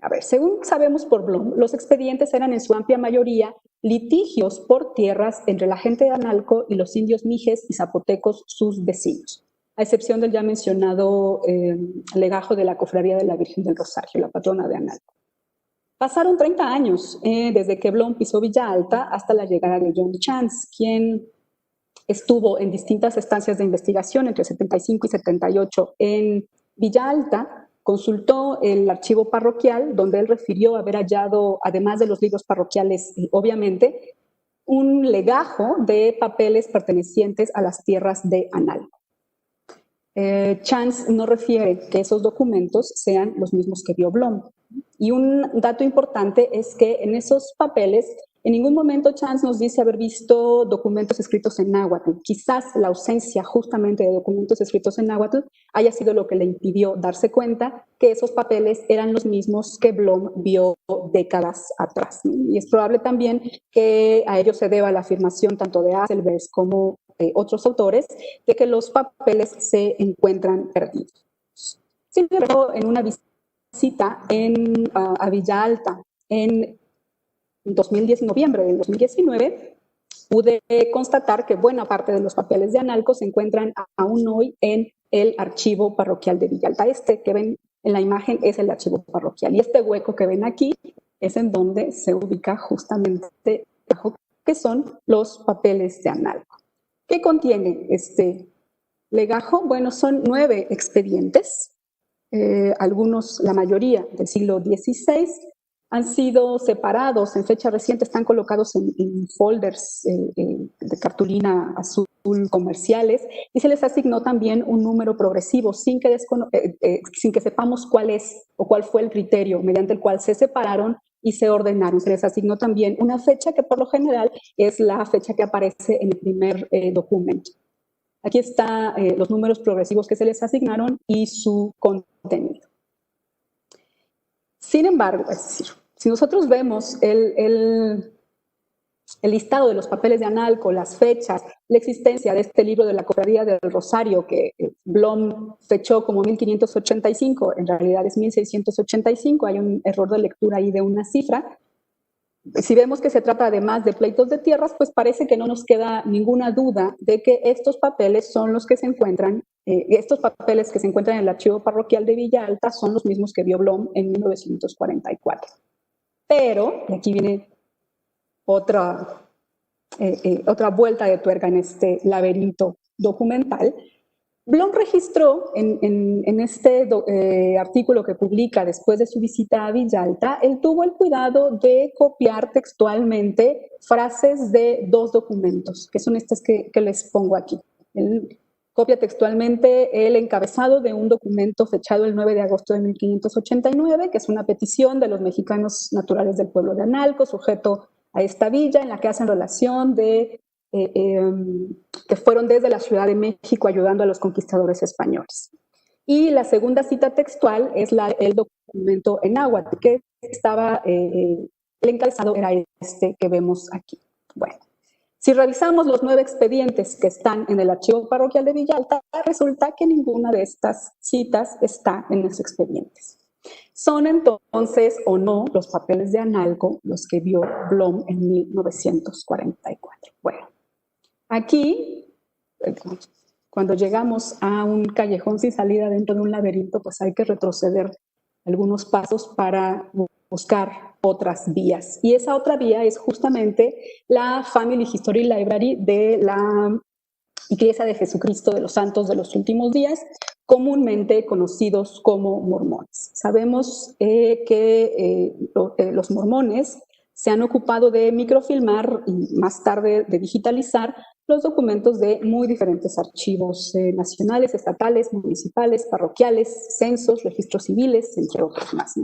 A ver, según sabemos por Blom, los expedientes eran en su amplia mayoría litigios por tierras entre la gente de Analco y los indios mijes y zapotecos, sus vecinos, a excepción del ya mencionado legajo de la Cofradía de la Virgen del Rosario, la patrona de Analco. Pasaron 30 años desde que Blom pisó Villa Alta hasta la llegada de John Chance, quien estuvo en distintas estancias de investigación entre 75 y 78 en Villa Alta, consultó el archivo parroquial, donde él refirió haber hallado, además de los libros parroquiales, obviamente, un legajo de papeles pertenecientes a las tierras de Analco. Chance no refiere que esos documentos sean los mismos que vio Blom. Y un dato importante es que en esos papeles, en ningún momento Chance nos dice haber visto documentos escritos en náhuatl. Quizás la ausencia justamente de documentos escritos en náhuatl haya sido lo que le impidió darse cuenta que esos papeles eran los mismos que Blom vio décadas atrás, ¿no? Y es probable también que a ello se deba la afirmación tanto de Asselberg como otros autores de que los papeles se encuentran perdidos. Sin embargo, en una visita a Villa Alta en noviembre del 2019, pude constatar que buena parte de los papeles de Analco se encuentran aún hoy en el archivo parroquial de Villa Alta. Este que ven en la imagen es el archivo parroquial y este hueco que ven aquí es en donde se ubica justamente que son los papeles de Analco. ¿Qué contiene este legajo? Bueno, son 9 expedientes, algunos, la mayoría del siglo XVI, han sido separados en fecha reciente, están colocados en folders de cartulina azul comerciales y se les asignó también un número progresivo sin que sepamos cuál es o cuál fue el criterio mediante el cual se separaron y se ordenaron. Se les asignó también una fecha que por lo general es la fecha que aparece en el primer documento. Aquí están los números progresivos que se les asignaron y su contenido. Sin embargo, es decir, si nosotros vemos el listado de los papeles de Analco, las fechas, la existencia de este libro de la Cofradía del Rosario que Blom fechó como 1585, en realidad es 1685, hay un error de lectura ahí de una cifra. Si vemos que se trata además de pleitos de tierras, pues parece que no nos queda ninguna duda de que estos papeles son los que se encuentran, estos papeles que se encuentran en el archivo parroquial de Villa Alta son los mismos que vio Blom en 1944. Pero, y aquí viene otra vuelta de tuerca en este laberinto documental, Blom registró en este artículo que publica después de su visita a Villalta, él tuvo el cuidado de copiar textualmente frases de 2 documentos, que son estas que les pongo aquí. Él copia textualmente el encabezado de un documento fechado el 9 de agosto de 1589, que es una petición de los mexicanos naturales del pueblo de Analco, sujeto a esta villa, en la que hacen relación de que fueron desde la Ciudad de México ayudando a los conquistadores españoles. Y la segunda cita textual es el documento en náhuatl, que estaba, el encabezado era este que vemos aquí. Bueno, si revisamos los 9 expedientes que están en el archivo parroquial de Villalta, resulta que ninguna de estas citas está en los expedientes. ¿Son entonces o no los papeles de Analco los que vio Blom en 1944? Bueno, aquí, cuando llegamos a un callejón sin salida dentro de un laberinto, pues hay que retroceder algunos pasos para buscar otras vías. Y esa otra vía es justamente la Family History Library de la Iglesia de Jesucristo de los Santos de los Últimos Días, comúnmente conocidos como mormones. Sabemos que los mormones se han ocupado de microfilmar y más tarde de digitalizar los documentos de muy diferentes archivos nacionales, estatales, municipales, parroquiales, censos, registros civiles, entre otros más.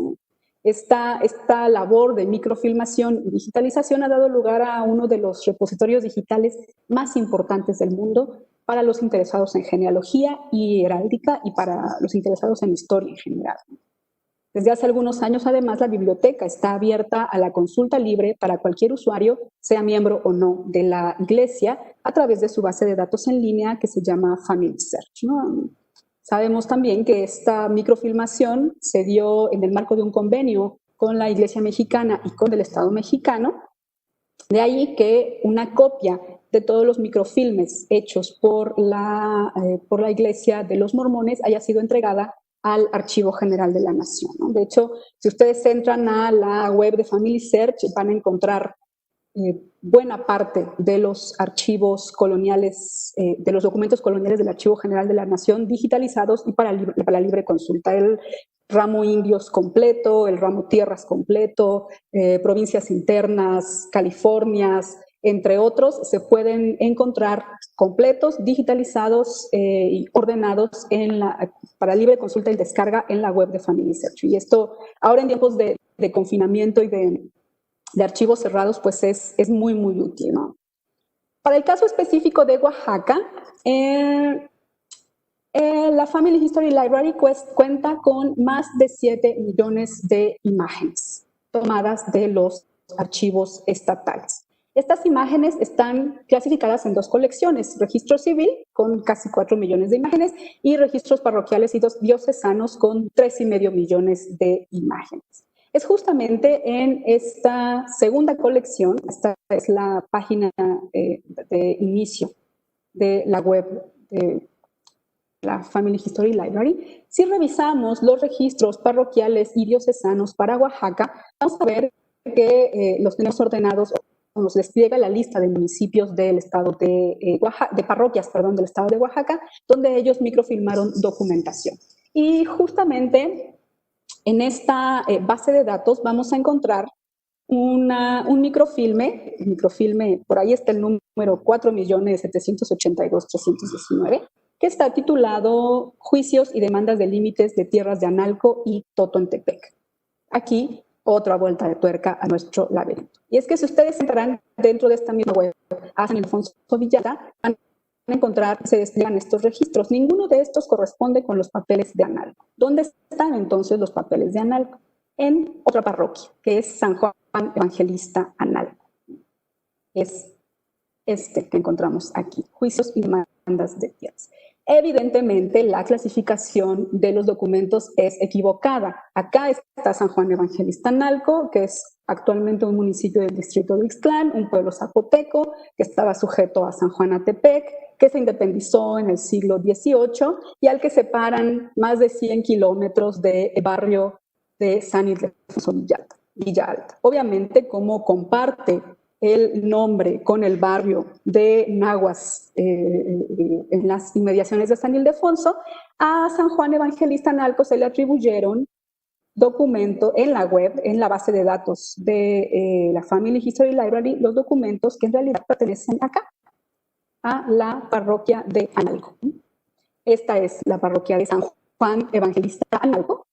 Esta labor de microfilmación y digitalización ha dado lugar a uno de los repositorios digitales más importantes del mundo para los interesados en genealogía y heráldica y para los interesados en historia en general. Desde hace algunos años, además, la biblioteca está abierta a la consulta libre para cualquier usuario, sea miembro o no de la Iglesia, a través de su base de datos en línea que se llama Family Search, ¿no? Sabemos también que esta microfilmación se dio en el marco de un convenio con la Iglesia mexicana y con el Estado mexicano. De ahí que una copia de todos los microfilmes hechos por la Iglesia de los Mormones haya sido entregada al Archivo General de la Nación, ¿no? De hecho, si ustedes entran a la web de Family Search, van a encontrar buena parte de los archivos coloniales, de los documentos coloniales del Archivo General de la Nación digitalizados y para libre consulta. El ramo indios completo, el ramo tierras completo, provincias internas, Californias, entre otros, se pueden encontrar completos, digitalizados y ordenados para libre consulta y descarga en la web de Family Search. Y esto, ahora en tiempos de confinamiento y de archivos cerrados, pues es muy, muy útil, ¿no? Para el caso específico de Oaxaca, la Family History Library cuenta con más de 7 millones de imágenes tomadas de los archivos estatales. Estas imágenes están clasificadas en 2 colecciones: registro civil, con casi 4 millones de imágenes, y registros parroquiales y diocesanos, con 3,5 millones de imágenes. Es justamente en esta segunda colección, esta es la página de inicio de la web de la Family History Library. Si revisamos los registros parroquiales y diocesanos para Oaxaca, vamos a ver que los tenemos ordenados, nos despliega la lista de municipios del estado de parroquias, perdón, del estado de Oaxaca, donde ellos microfilmaron documentación. Y justamente en esta base de datos vamos a encontrar un microfilme, por ahí está el número 4,782,319, que está titulado Juicios y demandas de límites de tierras de Analco y Totontepec. Aquí, otra vuelta de tuerca a nuestro laberinto. Y es que si ustedes entrarán dentro de esta misma web, a San Ildefonso Villalta, van a encontrar que se despliegan estos registros. Ninguno de estos corresponde con los papeles de Analco. ¿Dónde están entonces los papeles de Analco? En otra parroquia, que es San Juan Evangelista Analco. Es este que encontramos aquí, juicios y demandas de tierras. Evidentemente, la clasificación de los documentos es equivocada. Acá está San Juan Evangelista Analco, que es actualmente un municipio del distrito de Ixtlán, un pueblo zapoteco que estaba sujeto a San Juan Atepec, que se independizó en el siglo XVIII y al que separan más de 100 kilómetros del barrio de San Ildefonso Villalta. Obviamente, como comparte el nombre con el barrio de Nahuas en las inmediaciones de San Ildefonso, a San Juan Evangelista Analco se le atribuyeron documento en la web, en la base de datos de la Family History Library, los documentos que en realidad pertenecen acá, a la parroquia de Analco. Esta es la parroquia de San Juan Evangelista Analco.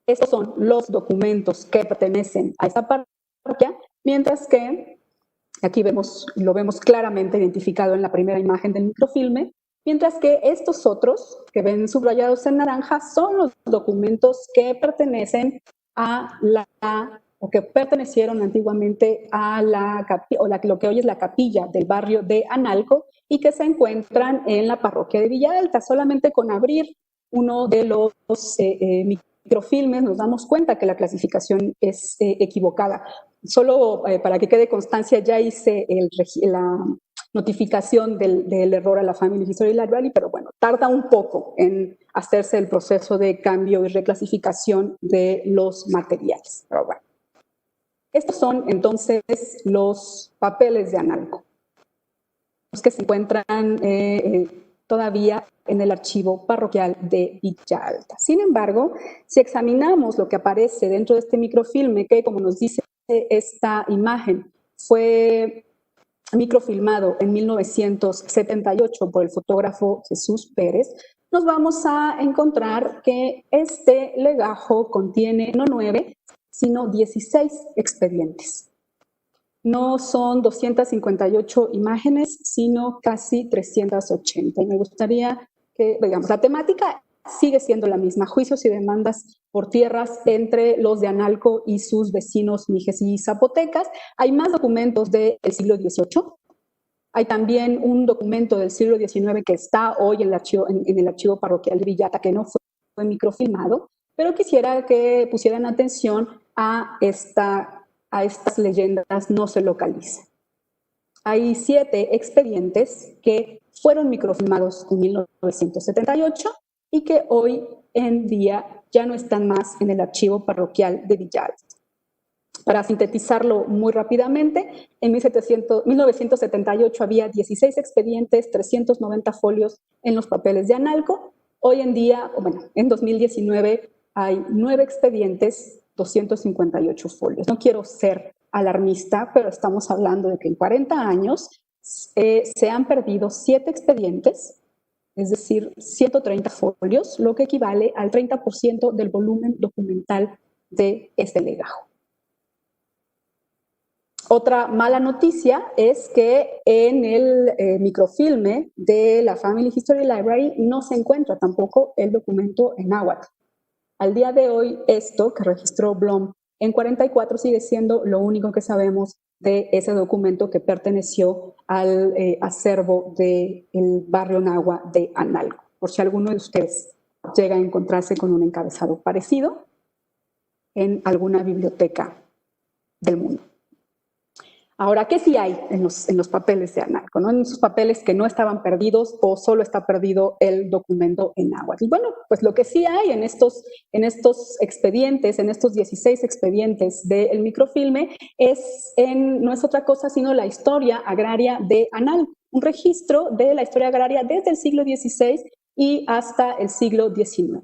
Estos son los documentos que pertenecen a esta parroquia, mientras que Aquí lo vemos claramente identificado en la primera imagen del microfilme, mientras que estos otros, que ven subrayados en naranja, son los documentos que pertenecen a o que pertenecieron antiguamente a lo que hoy es la capilla del barrio de Analco y que se encuentran en la parroquia de Villa Alta. Solamente con abrir uno de los microfilmes nos damos cuenta que la clasificación es equivocada. Solo para que quede constancia, ya hice la notificación del error a la Family History Library, pero bueno, tarda un poco en hacerse el proceso de cambio y reclasificación de los materiales. Pero bueno. Estos son entonces los papeles de Analco, los que se encuentran todavía en el archivo parroquial de Villa Alta. Sin embargo, si examinamos lo que aparece dentro de este microfilme, que como nos dice esta imagen, fue microfilmado en 1978 por el fotógrafo Jesús Pérez, nos vamos a encontrar que este legajo contiene no 9, sino 16 expedientes. No son 258 imágenes, sino casi 380. Y me gustaría que, digamos, la temática sigue siendo la misma, juicios y demandas por tierras entre los de Analco y sus vecinos mijes y zapotecas. Hay más documentos del siglo XVIII. Hay también un documento del siglo XIX que está hoy en el archivo parroquial de Villata, que no fue microfilmado, pero quisiera que pusieran atención a estas leyendas no se localizan. Hay 7 expedientes que fueron microfilmados en 1978 y que hoy en día ya no están más en el archivo parroquial de Villa Alta. Para sintetizarlo muy rápidamente, en 1978 había 16 expedientes, 390 folios en los papeles de Analco. Hoy en día, bueno, en 2019 hay 9 expedientes, 258 folios. No quiero ser alarmista, pero estamos hablando de que en 40 años se han perdido 7 expedientes, es decir, 130 folios, lo que equivale al 30% del volumen documental de este legajo. Otra mala noticia es que en el microfilme de la Family History Library no se encuentra tampoco el documento en náhuatl. Al día de hoy, esto que registró Blom en 44 sigue siendo lo único que sabemos de ese documento que perteneció al acervo del barrio náhuatl de Analco. Por si alguno de ustedes llega a encontrarse con un encabezado parecido en alguna biblioteca del mundo. Ahora, ¿qué sí hay en los papeles de Analco, ¿no? En esos papeles que no estaban perdidos o solo está perdido el documento en náhuatl. Y bueno, pues lo que sí hay en estos expedientes, en estos 16 expedientes del microfilme, no es otra cosa sino la historia agraria de Analco, un registro de la historia agraria desde el siglo XVI y hasta el siglo XIX.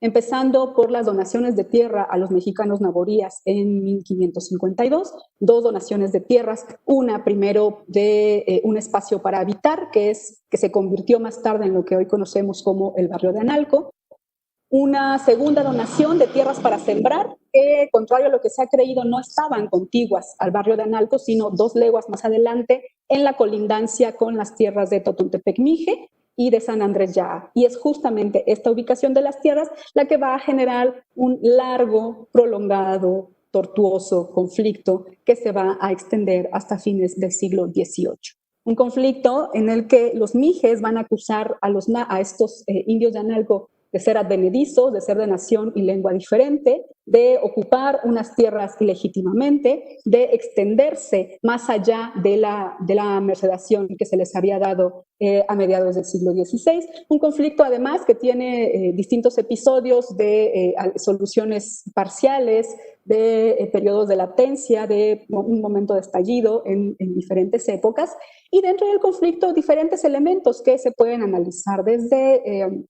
Empezando por las donaciones de tierra a los mexicanos naborías en 1552, 2 donaciones de tierras, una primero de un espacio para habitar, que se convirtió más tarde en lo que hoy conocemos como el barrio de Analco, una segunda donación de tierras para sembrar, que contrario a lo que se ha creído no estaban contiguas al barrio de Analco, sino 2 leguas más adelante en la colindancia con las tierras de Totontepec-Mije y de San Andrés Yaa. Y es justamente esta ubicación de las tierras la que va a generar un largo, prolongado, tortuoso conflicto que se va a extender hasta fines del siglo XVIII. Un conflicto en el que los mijes van a acusar a estos indios de Analco de ser advenedizos, de ser de nación y lengua diferente, de ocupar unas tierras ilegítimamente, de extenderse más allá de la mercedación que se les había dado a mediados del siglo XVI. Un conflicto además que tiene distintos episodios de soluciones parciales, de periodos de latencia, de un momento de estallido en diferentes épocas, y dentro del conflicto diferentes elementos que se pueden analizar desde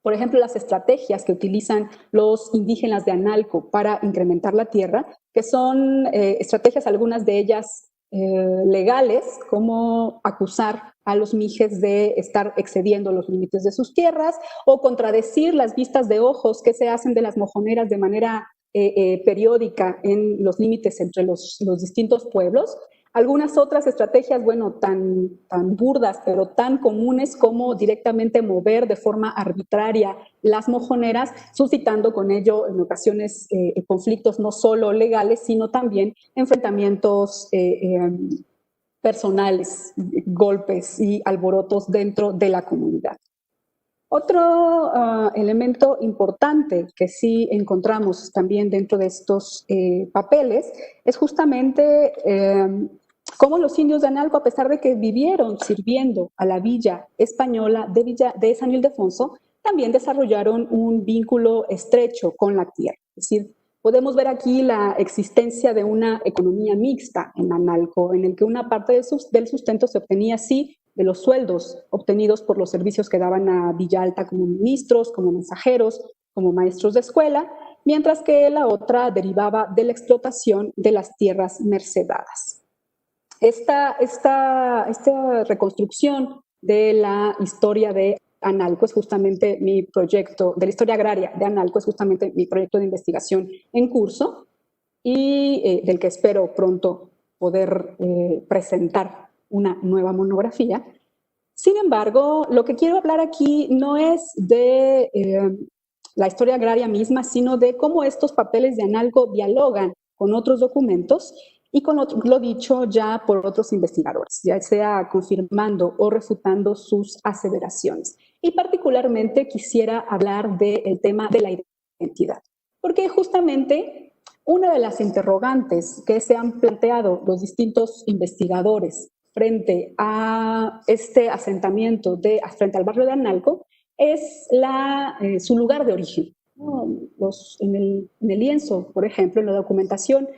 por ejemplo, las estrategias que utilizan los indígenas de Analco para incrementar la tierra, que son estrategias, algunas de ellas legales, como acusar a los mijes de estar excediendo los límites de sus tierras o contradecir las vistas de ojos que se hacen de las mojoneras de manera periódica en los límites entre los distintos pueblos, Algunas otras estrategias, bueno, tan burdas, pero tan comunes como directamente mover de forma arbitraria las mojoneras, suscitando con ello en ocasiones conflictos no solo legales, sino también enfrentamientos personales, golpes y alborotos dentro de la comunidad. Otro elemento importante que sí encontramos también dentro de estos papeles es justamente cómo los indios de Analco, a pesar de que vivieron sirviendo a la villa española de San Ildefonso, también desarrollaron un vínculo estrecho con la tierra. Es decir, podemos ver aquí la existencia de una economía mixta en Analco, en el que una parte del sustento se obtenía sí de los sueldos obtenidos por los servicios que daban a Villa Alta como ministros, como mensajeros, como maestros de escuela, mientras que la otra derivaba de la explotación de las tierras mercedadas. Esta reconstrucción de la historia de Analco es justamente mi proyecto, de la historia agraria de Analco es justamente mi proyecto de investigación en curso y del que espero pronto poder presentar una nueva monografía. Sin embargo, lo que quiero hablar aquí no es de la historia agraria misma, sino de cómo estos papeles de Analco dialogan con otros documentos y con lo dicho ya por otros investigadores, ya sea confirmando o refutando sus aseveraciones. Y particularmente quisiera hablar del tema de la identidad, porque justamente una de las interrogantes que se han planteado los distintos investigadores frente a este asentamiento frente al barrio de Analco es su lugar de origen. En el lienzo, por ejemplo, en la documentación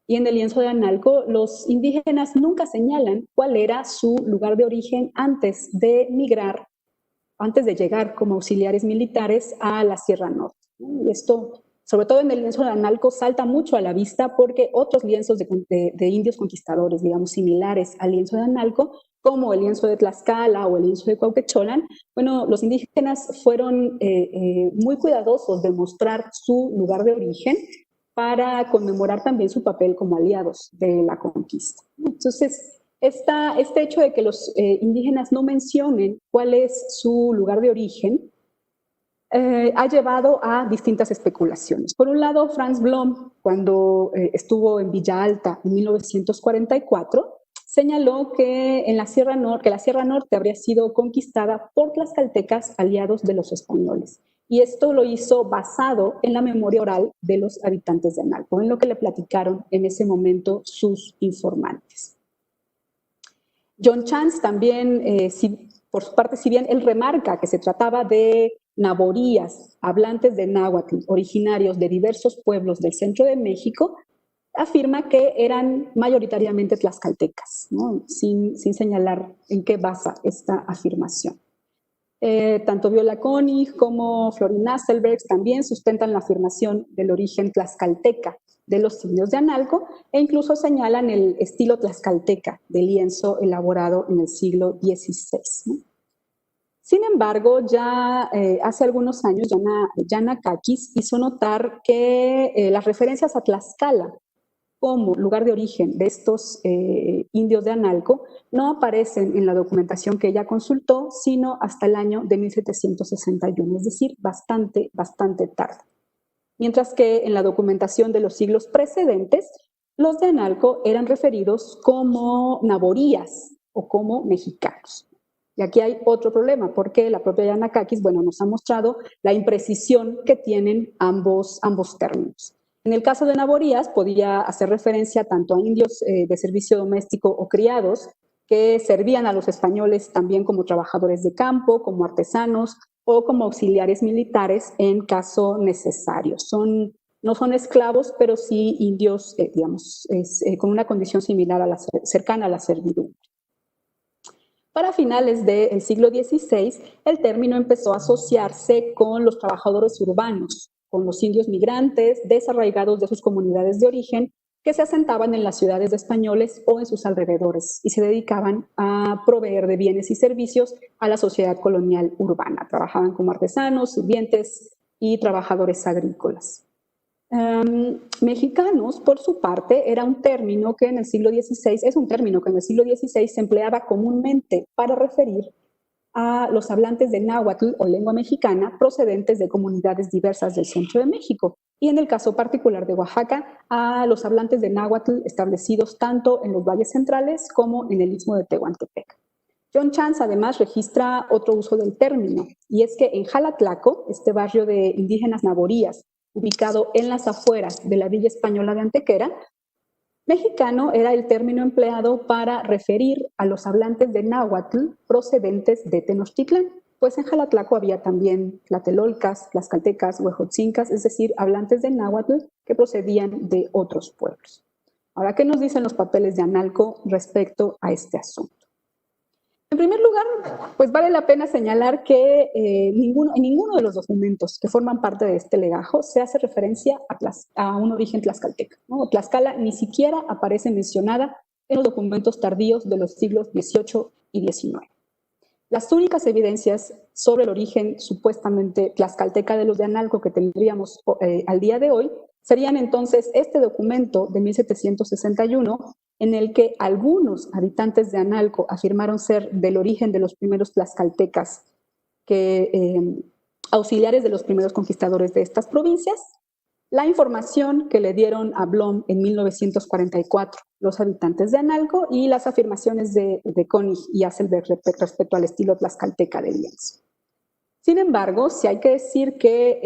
y en el lienzo de Analco, los indígenas nunca señalan cuál era su lugar de origen antes de migrar, antes de llegar como auxiliares militares a la Sierra Norte. Y esto, sobre todo en el lienzo de Analco, salta mucho a la vista porque otros lienzos de indios conquistadores, digamos, similares al lienzo de Analco, como el lienzo de Tlaxcala o el lienzo de Cuauhtémoc, bueno, los indígenas fueron muy cuidadosos de mostrar su lugar de origen para conmemorar también su papel como aliados de la conquista. Entonces, este hecho de que los indígenas no mencionen cuál es su lugar de origen ha llevado a distintas especulaciones. Por un lado, Franz Blom, cuando estuvo en Villa Alta en 1944, señaló que la Sierra Norte habría sido conquistada por tlaxcaltecas aliados de los españoles. Y esto lo hizo basado en la memoria oral de los habitantes de Analco, en lo que le platicaron en ese momento sus informantes. John Chance también, por su parte, si bien él remarca que se trataba de naborías, hablantes de náhuatl, originarios de diversos pueblos del centro de México, afirma que eran mayoritariamente tlaxcaltecas, ¿no? sin señalar en qué basa esta afirmación. Tanto Viola Koenig como Florin Nasselberg también sustentan la afirmación del origen tlaxcalteca de los indios de Analco e incluso señalan el estilo tlaxcalteca del lienzo elaborado en el siglo XVI, ¿no? Sin embargo, ya hace algunos años, Yannakakis hizo notar que las referencias a Tlaxcala como lugar de origen de estos indios de Analco no aparecen en la documentación que ella consultó, sino hasta el año de 1761, es decir, bastante tarde. Mientras que en la documentación de los siglos precedentes, los de Analco eran referidos como naborías o como mexicanos. Y aquí hay otro problema, porque la propia Yannakakis, bueno, nos ha mostrado la imprecisión que tienen ambos términos. En el caso de naborías, podía hacer referencia tanto a indios de servicio doméstico o criados que servían a los españoles también como trabajadores de campo, como artesanos o como auxiliares militares en caso necesario. No son esclavos, pero sí indios, digamos, con una condición similar cercana a la servidumbre. Para finales del siglo XVI, el término empezó a asociarse con los trabajadores urbanos, con los indios migrantes desarraigados de sus comunidades de origen que se asentaban en las ciudades de españoles o en sus alrededores y se dedicaban a proveer de bienes y servicios a la sociedad colonial urbana. Trabajaban como artesanos, sirvientes y trabajadores agrícolas. Mexicanos, por su parte, era un término que en el siglo XVI, es un término que en el siglo XVI se empleaba comúnmente para referir a los hablantes de náhuatl o lengua mexicana procedentes de comunidades diversas del centro de México y en el caso particular de Oaxaca a los hablantes de náhuatl establecidos tanto en los valles centrales como en el istmo de Tehuantepec. John Chance además registra otro uso del término y es que en Jalatlaco, este barrio de indígenas naborías ubicado en las afueras de la villa española de Antequera, mexicano era el término empleado para referir a los hablantes de náhuatl procedentes de Tenochtitlán, pues en Jalatlaco había también tlatelolcas, tlaxcaltecas, huejotzincas, es decir, hablantes de náhuatl que procedían de otros pueblos. Ahora, ¿qué nos dicen los papeles de Analco respecto a este asunto? En primer lugar, pues vale la pena señalar que en ninguno de los documentos que forman parte de este legajo se hace referencia a un origen tlaxcalteca, ¿no? Tlaxcala ni siquiera aparece mencionada en los documentos tardíos de los siglos XVIII y XIX. Las únicas evidencias sobre el origen supuestamente tlaxcalteca de los de Analco que tendríamos al día de hoy serían entonces este documento de 1761 en el que algunos habitantes de Analco afirmaron ser del origen de los primeros tlaxcaltecas, auxiliares de los primeros conquistadores de estas provincias, la información que le dieron a Blom en 1944 los habitantes de Analco y las afirmaciones de Koenig y Hasselberg respecto al estilo tlaxcalteca del lienzo. Sin embargo, sí hay que decir que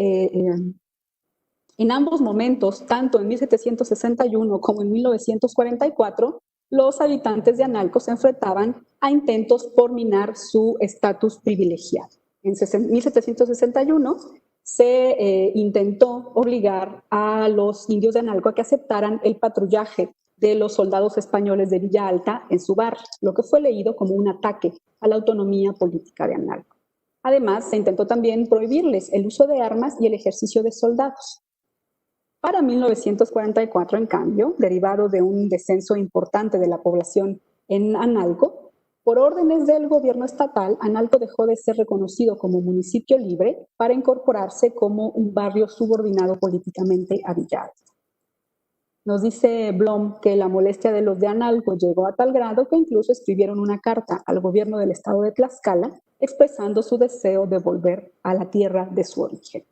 en ambos momentos, tanto en 1761 como en 1944, los habitantes de Analco se enfrentaban a intentos por minar su estatus privilegiado. En 1761 se intentó obligar a los indios de Analco a que aceptaran el patrullaje de los soldados españoles de Villa Alta en su barrio, lo que fue leído como un ataque a la autonomía política de Analco. Además, se intentó también prohibirles el uso de armas y el ejercicio de soldados. Para 1944, en cambio, derivado de un descenso importante de la población en Analco, por órdenes del gobierno estatal, Analco dejó de ser reconocido como municipio libre para incorporarse como un barrio subordinado políticamente a Villa Alta. Nos dice Blom que la molestia de los de Analco llegó a tal grado que incluso escribieron una carta al gobierno del estado de Tlaxcala expresando su deseo de volver a la tierra de su origen.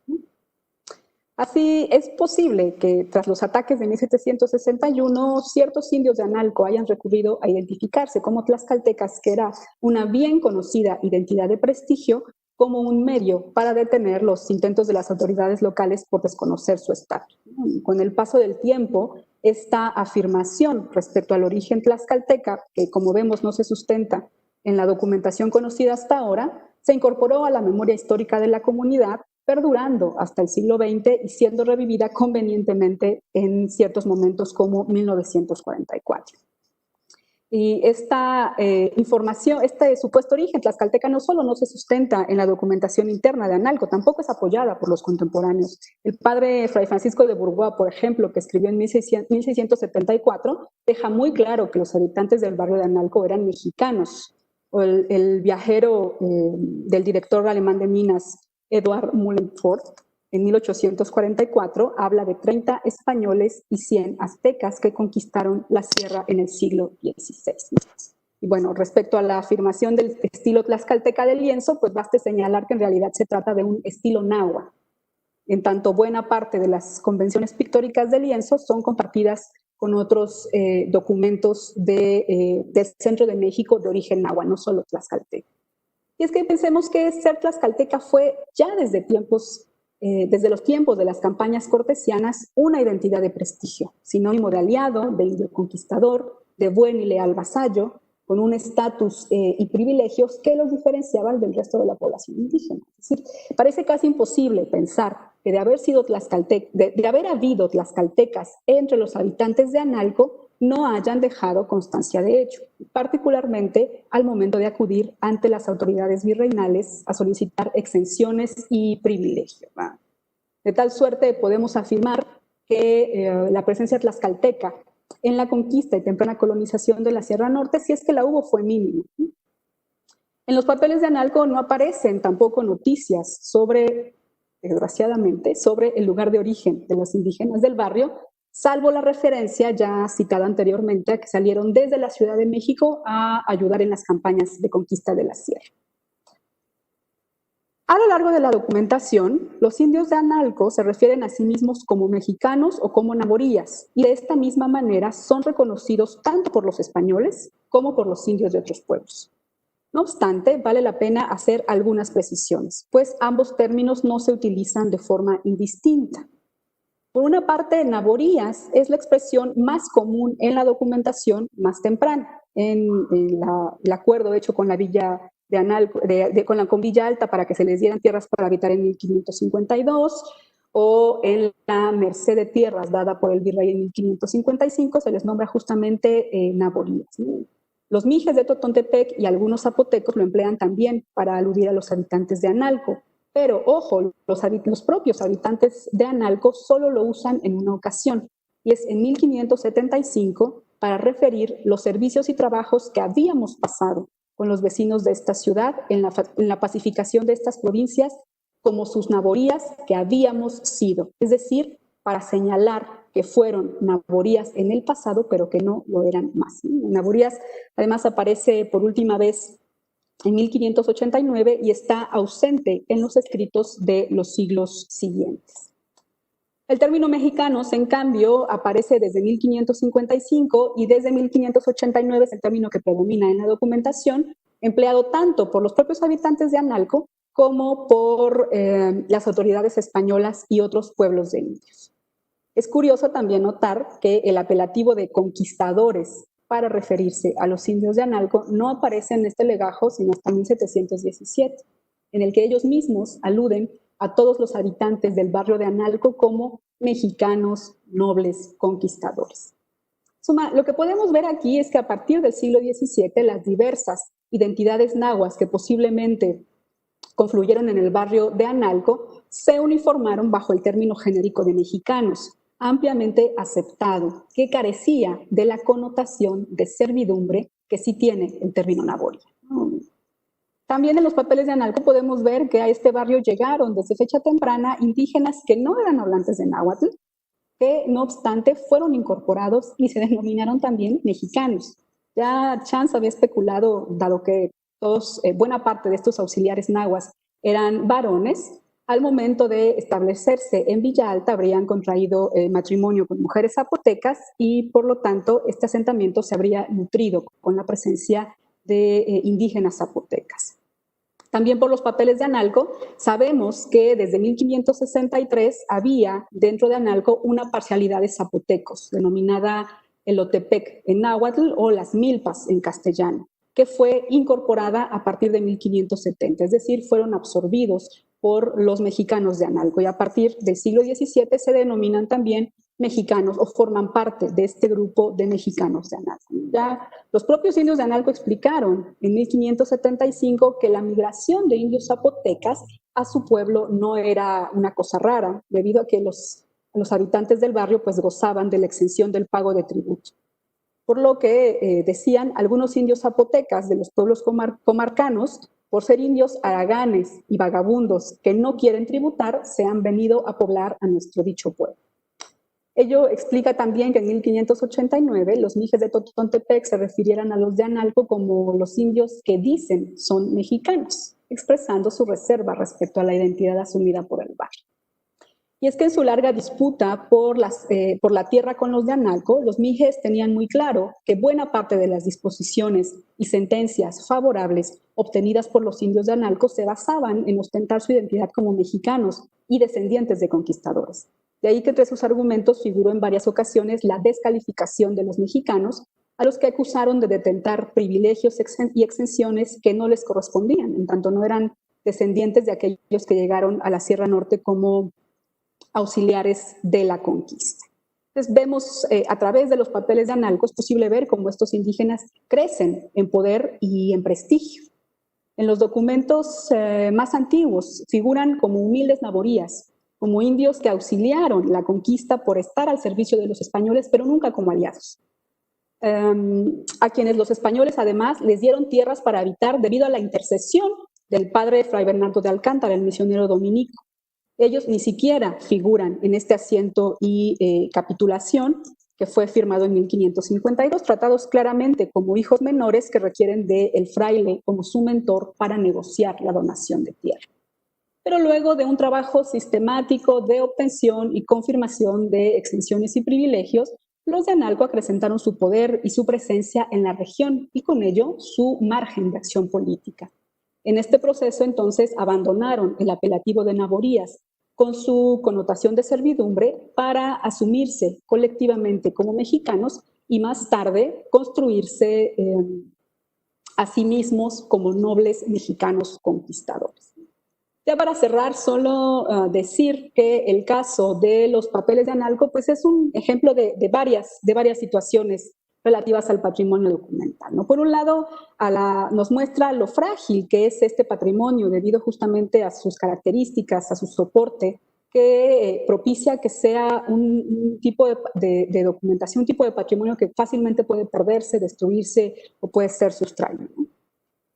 Así es posible que tras los ataques de 1761 ciertos indios de Analco hayan recurrido a identificarse como tlaxcaltecas, que era una bien conocida identidad de prestigio, como un medio para detener los intentos de las autoridades locales por desconocer su estatus. Con el paso del tiempo, esta afirmación respecto al origen tlaxcalteca, que como vemos no se sustenta en la documentación conocida hasta ahora, se incorporó a la memoria histórica de la comunidad, perdurando hasta el siglo XX y siendo revivida convenientemente en ciertos momentos como 1944. Y esta información, este supuesto origen tlaxcalteca no solo no se sustenta en la documentación interna de Analco, tampoco es apoyada por los contemporáneos. El padre Fray Francisco de Bourbois, por ejemplo, que escribió en 1674, deja muy claro que los habitantes del barrio de Analco eran mexicanos. O el viajero del director alemán de minas, Eduard Mullenford, en 1844, habla de 30 españoles y 100 aztecas que conquistaron la sierra en el siglo XVI. Y bueno, respecto a la afirmación del estilo tlaxcalteca del lienzo, pues basta señalar que en realidad se trata de un estilo náhuatl. En tanto, buena parte de las convenciones pictóricas del lienzo son compartidas con otros documentos del centro de México de origen náhuatl, no solo tlaxcalteca. Y es que pensemos que ser tlaxcalteca fue ya desde los tiempos de las campañas cortesianas una identidad de prestigio, sinónimo de aliado, de indio conquistador, de buen y leal vasallo, con un estatus y privilegios que los diferenciaban del resto de la población indígena. Es decir, parece casi imposible pensar que de haber habido tlaxcaltecas entre los habitantes de Analco, no hayan dejado constancia de ello, particularmente al momento de acudir ante las autoridades virreinales a solicitar exenciones y privilegios. De tal suerte podemos afirmar que la presencia tlaxcalteca en la conquista y temprana colonización de la Sierra Norte, si es que la hubo, fue mínima. En los papeles de Analco no aparecen tampoco noticias sobre desgraciadamente, sobre el lugar de origen de los indígenas del barrio, salvo la referencia ya citada anteriormente a que salieron desde la Ciudad de México a ayudar en las campañas de conquista de la sierra. A lo largo de la documentación, los indios de Analco se refieren a sí mismos como mexicanos o como naborías, y de esta misma manera son reconocidos tanto por los españoles como por los indios de otros pueblos. No obstante, vale la pena hacer algunas precisiones, pues ambos términos no se utilizan de forma indistinta. Por una parte, naborías es la expresión más común en la documentación más temprana, el acuerdo hecho con la villa de Analco, con Villa Alta para que se les dieran tierras para habitar en 1552, o en la merced de tierras dada por el virrey en 1555, se les nombra justamente naborías. Los mijes de Totontepec y algunos zapotecos lo emplean también para aludir a los habitantes de Analco. Pero, ojo, los propios habitantes de Analco solo lo usan en una ocasión, y es en 1575 para referir los servicios y trabajos que habíamos pasado con los vecinos de esta ciudad en la pacificación de estas provincias como sus naborías que habíamos sido, es decir, para señalar que fueron naborías en el pasado, pero que no lo eran más. Naborías, además, aparece por última vez en 1589 y está ausente en los escritos de los siglos siguientes. El término mexicanos, en cambio, aparece desde 1555 y desde 1589 es el término que predomina en la documentación, empleado tanto por los propios habitantes de Analco como por las autoridades españolas y otros pueblos de indios. Es curioso también notar que el apelativo de conquistadores para referirse a los indios de Analco no aparece en este legajo sino hasta 1717, en el que ellos mismos aluden a todos los habitantes del barrio de Analco como mexicanos, nobles, conquistadores. Lo que podemos ver aquí es que a partir del siglo XVII las diversas identidades nahuas que posiblemente confluyeron en el barrio de Analco se uniformaron bajo el término genérico de mexicanos, ampliamente aceptado, que carecía de la connotación de servidumbre que sí tiene el término naboria. También en los papeles de Analco podemos ver que a este barrio llegaron desde fecha temprana indígenas que no eran hablantes de náhuatl, que no obstante fueron incorporados y se denominaron también mexicanos. Ya Chance había especulado, dado que buena parte de estos auxiliares nahuas eran varones, al momento de establecerse en Villa Alta habrían contraído matrimonio con mujeres zapotecas y por lo tanto este asentamiento se habría nutrido con la presencia de indígenas zapotecas. También por los papeles de Analco sabemos que desde 1563 había dentro de Analco una parcialidad de zapotecos, denominada el Otepec en náhuatl o las milpas en castellano, que fue incorporada a partir de 1570, es decir, fueron absorbidos por los mexicanos de Analco y a partir del siglo XVII se denominan también mexicanos o forman parte de este grupo de mexicanos de Analco. Ya los propios indios de Analco explicaron en 1575 que la migración de indios zapotecas a su pueblo no era una cosa rara, debido a que los habitantes del barrio pues gozaban de la exención del pago de tributo. Por lo que decían algunos indios zapotecas de los pueblos comarcanos, por ser indios haraganes y vagabundos que no quieren tributar, se han venido a poblar a nuestro dicho pueblo. Ello explica también que en 1589 los mijes de Totontepec se refirieran a los de Analco como los indios que dicen son mexicanos, expresando su reserva respecto a la identidad asumida por el barrio. Y es que en su larga disputa por la tierra con los de Analco, los mijes tenían muy claro que buena parte de las disposiciones y sentencias favorables obtenidas por los indios de Analco se basaban en ostentar su identidad como mexicanos y descendientes de conquistadores. De ahí que entre sus argumentos figuró en varias ocasiones la descalificación de los mexicanos, a los que acusaron de detentar privilegios y exenciones que no les correspondían, en tanto no eran descendientes de aquellos que llegaron a la Sierra Norte como auxiliares de la conquista. Entonces vemos a través de los papeles de Analco, es posible ver cómo estos indígenas crecen en poder y en prestigio. En los documentos más antiguos figuran como humildes naborías, como indios que auxiliaron la conquista por estar al servicio de los españoles, pero nunca como aliados. A quienes los españoles además les dieron tierras para habitar debido a la intercesión del padre Fray Bernardo de Alcántara, el misionero dominico. Ellos ni siquiera figuran en este asiento y capitulación que fue firmado en 1552, tratados claramente como hijos menores que requieren del fraile como su mentor para negociar la donación de tierra. Pero luego de un trabajo sistemático de obtención y confirmación de exenciones y privilegios, los de Analco acrecentaron su poder y su presencia en la región y con ello su margen de acción política. En este proceso, entonces, abandonaron el apelativo de naborías con su connotación de servidumbre para asumirse colectivamente como mexicanos y más tarde construirse a sí mismos como nobles mexicanos conquistadores. Ya para cerrar, solo decir que el caso de los papeles de Analco pues es un ejemplo de varias situaciones relativas al patrimonio documental, ¿no? Por un lado, nos muestra lo frágil que es este patrimonio debido justamente a sus características, a su soporte, que propicia que sea un tipo de documentación, un tipo de patrimonio que fácilmente puede perderse, destruirse o puede ser sustraído, ¿no?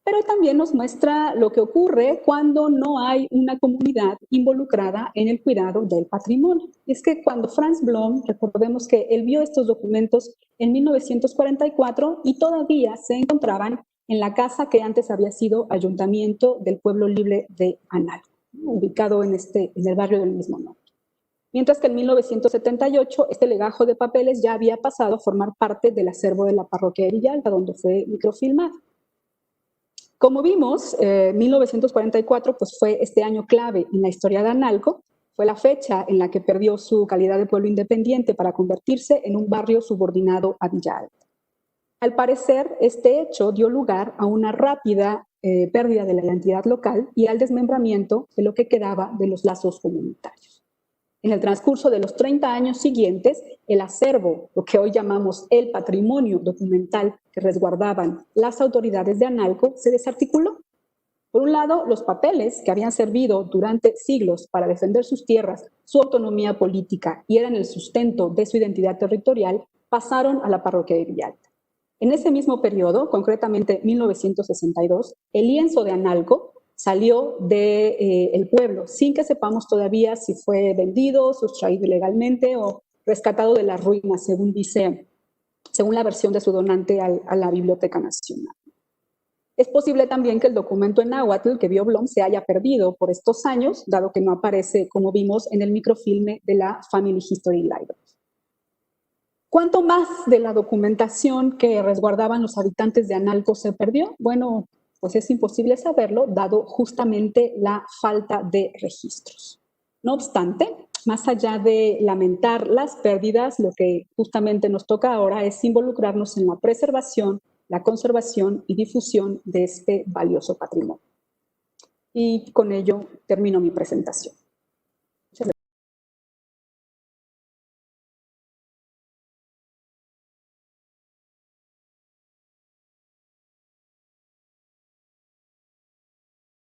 Pero también nos muestra lo que ocurre cuando no hay una comunidad involucrada en el cuidado del patrimonio. Y es que cuando Franz Blom, recordemos que él vio estos documentos en 1944 y todavía se encontraban en la casa que antes había sido ayuntamiento del pueblo libre de Analco, ubicado en el barrio del mismo nombre. Mientras que en 1978 este legajo de papeles ya había pasado a formar parte del acervo de la parroquia de Villalba, donde fue microfilmado. Como vimos, 1944 pues fue este año clave en la historia de Analco, fue la fecha en la que perdió su calidad de pueblo independiente para convertirse en un barrio subordinado a Villa Alta. Al parecer, este hecho dio lugar a una rápida pérdida de la identidad local y al desmembramiento de lo que quedaba de los lazos comunitarios. En el transcurso de los 30 años siguientes, el acervo, lo que hoy llamamos el patrimonio documental que resguardaban las autoridades de Analco, se desarticuló. Por un lado, los papeles que habían servido durante siglos para defender sus tierras, su autonomía política y eran el sustento de su identidad territorial, pasaron a la parroquia de Villalta. En ese mismo periodo, concretamente 1962, el lienzo de Analco salió del pueblo, sin que sepamos todavía si fue vendido, sustraído ilegalmente o rescatado de las ruinas, según la versión de su donante a la Biblioteca Nacional. Es posible también que el documento en náhuatl que vio Blom se haya perdido por estos años, dado que no aparece, como vimos, en el microfilme de la Family History Library. ¿Cuánto más de la documentación que resguardaban los habitantes de Analco se perdió? Bueno, pues es imposible saberlo, dado justamente la falta de registros. No obstante, más allá de lamentar las pérdidas, lo que justamente nos toca ahora es involucrarnos en la preservación, la conservación y difusión de este valioso patrimonio. Y con ello termino mi presentación.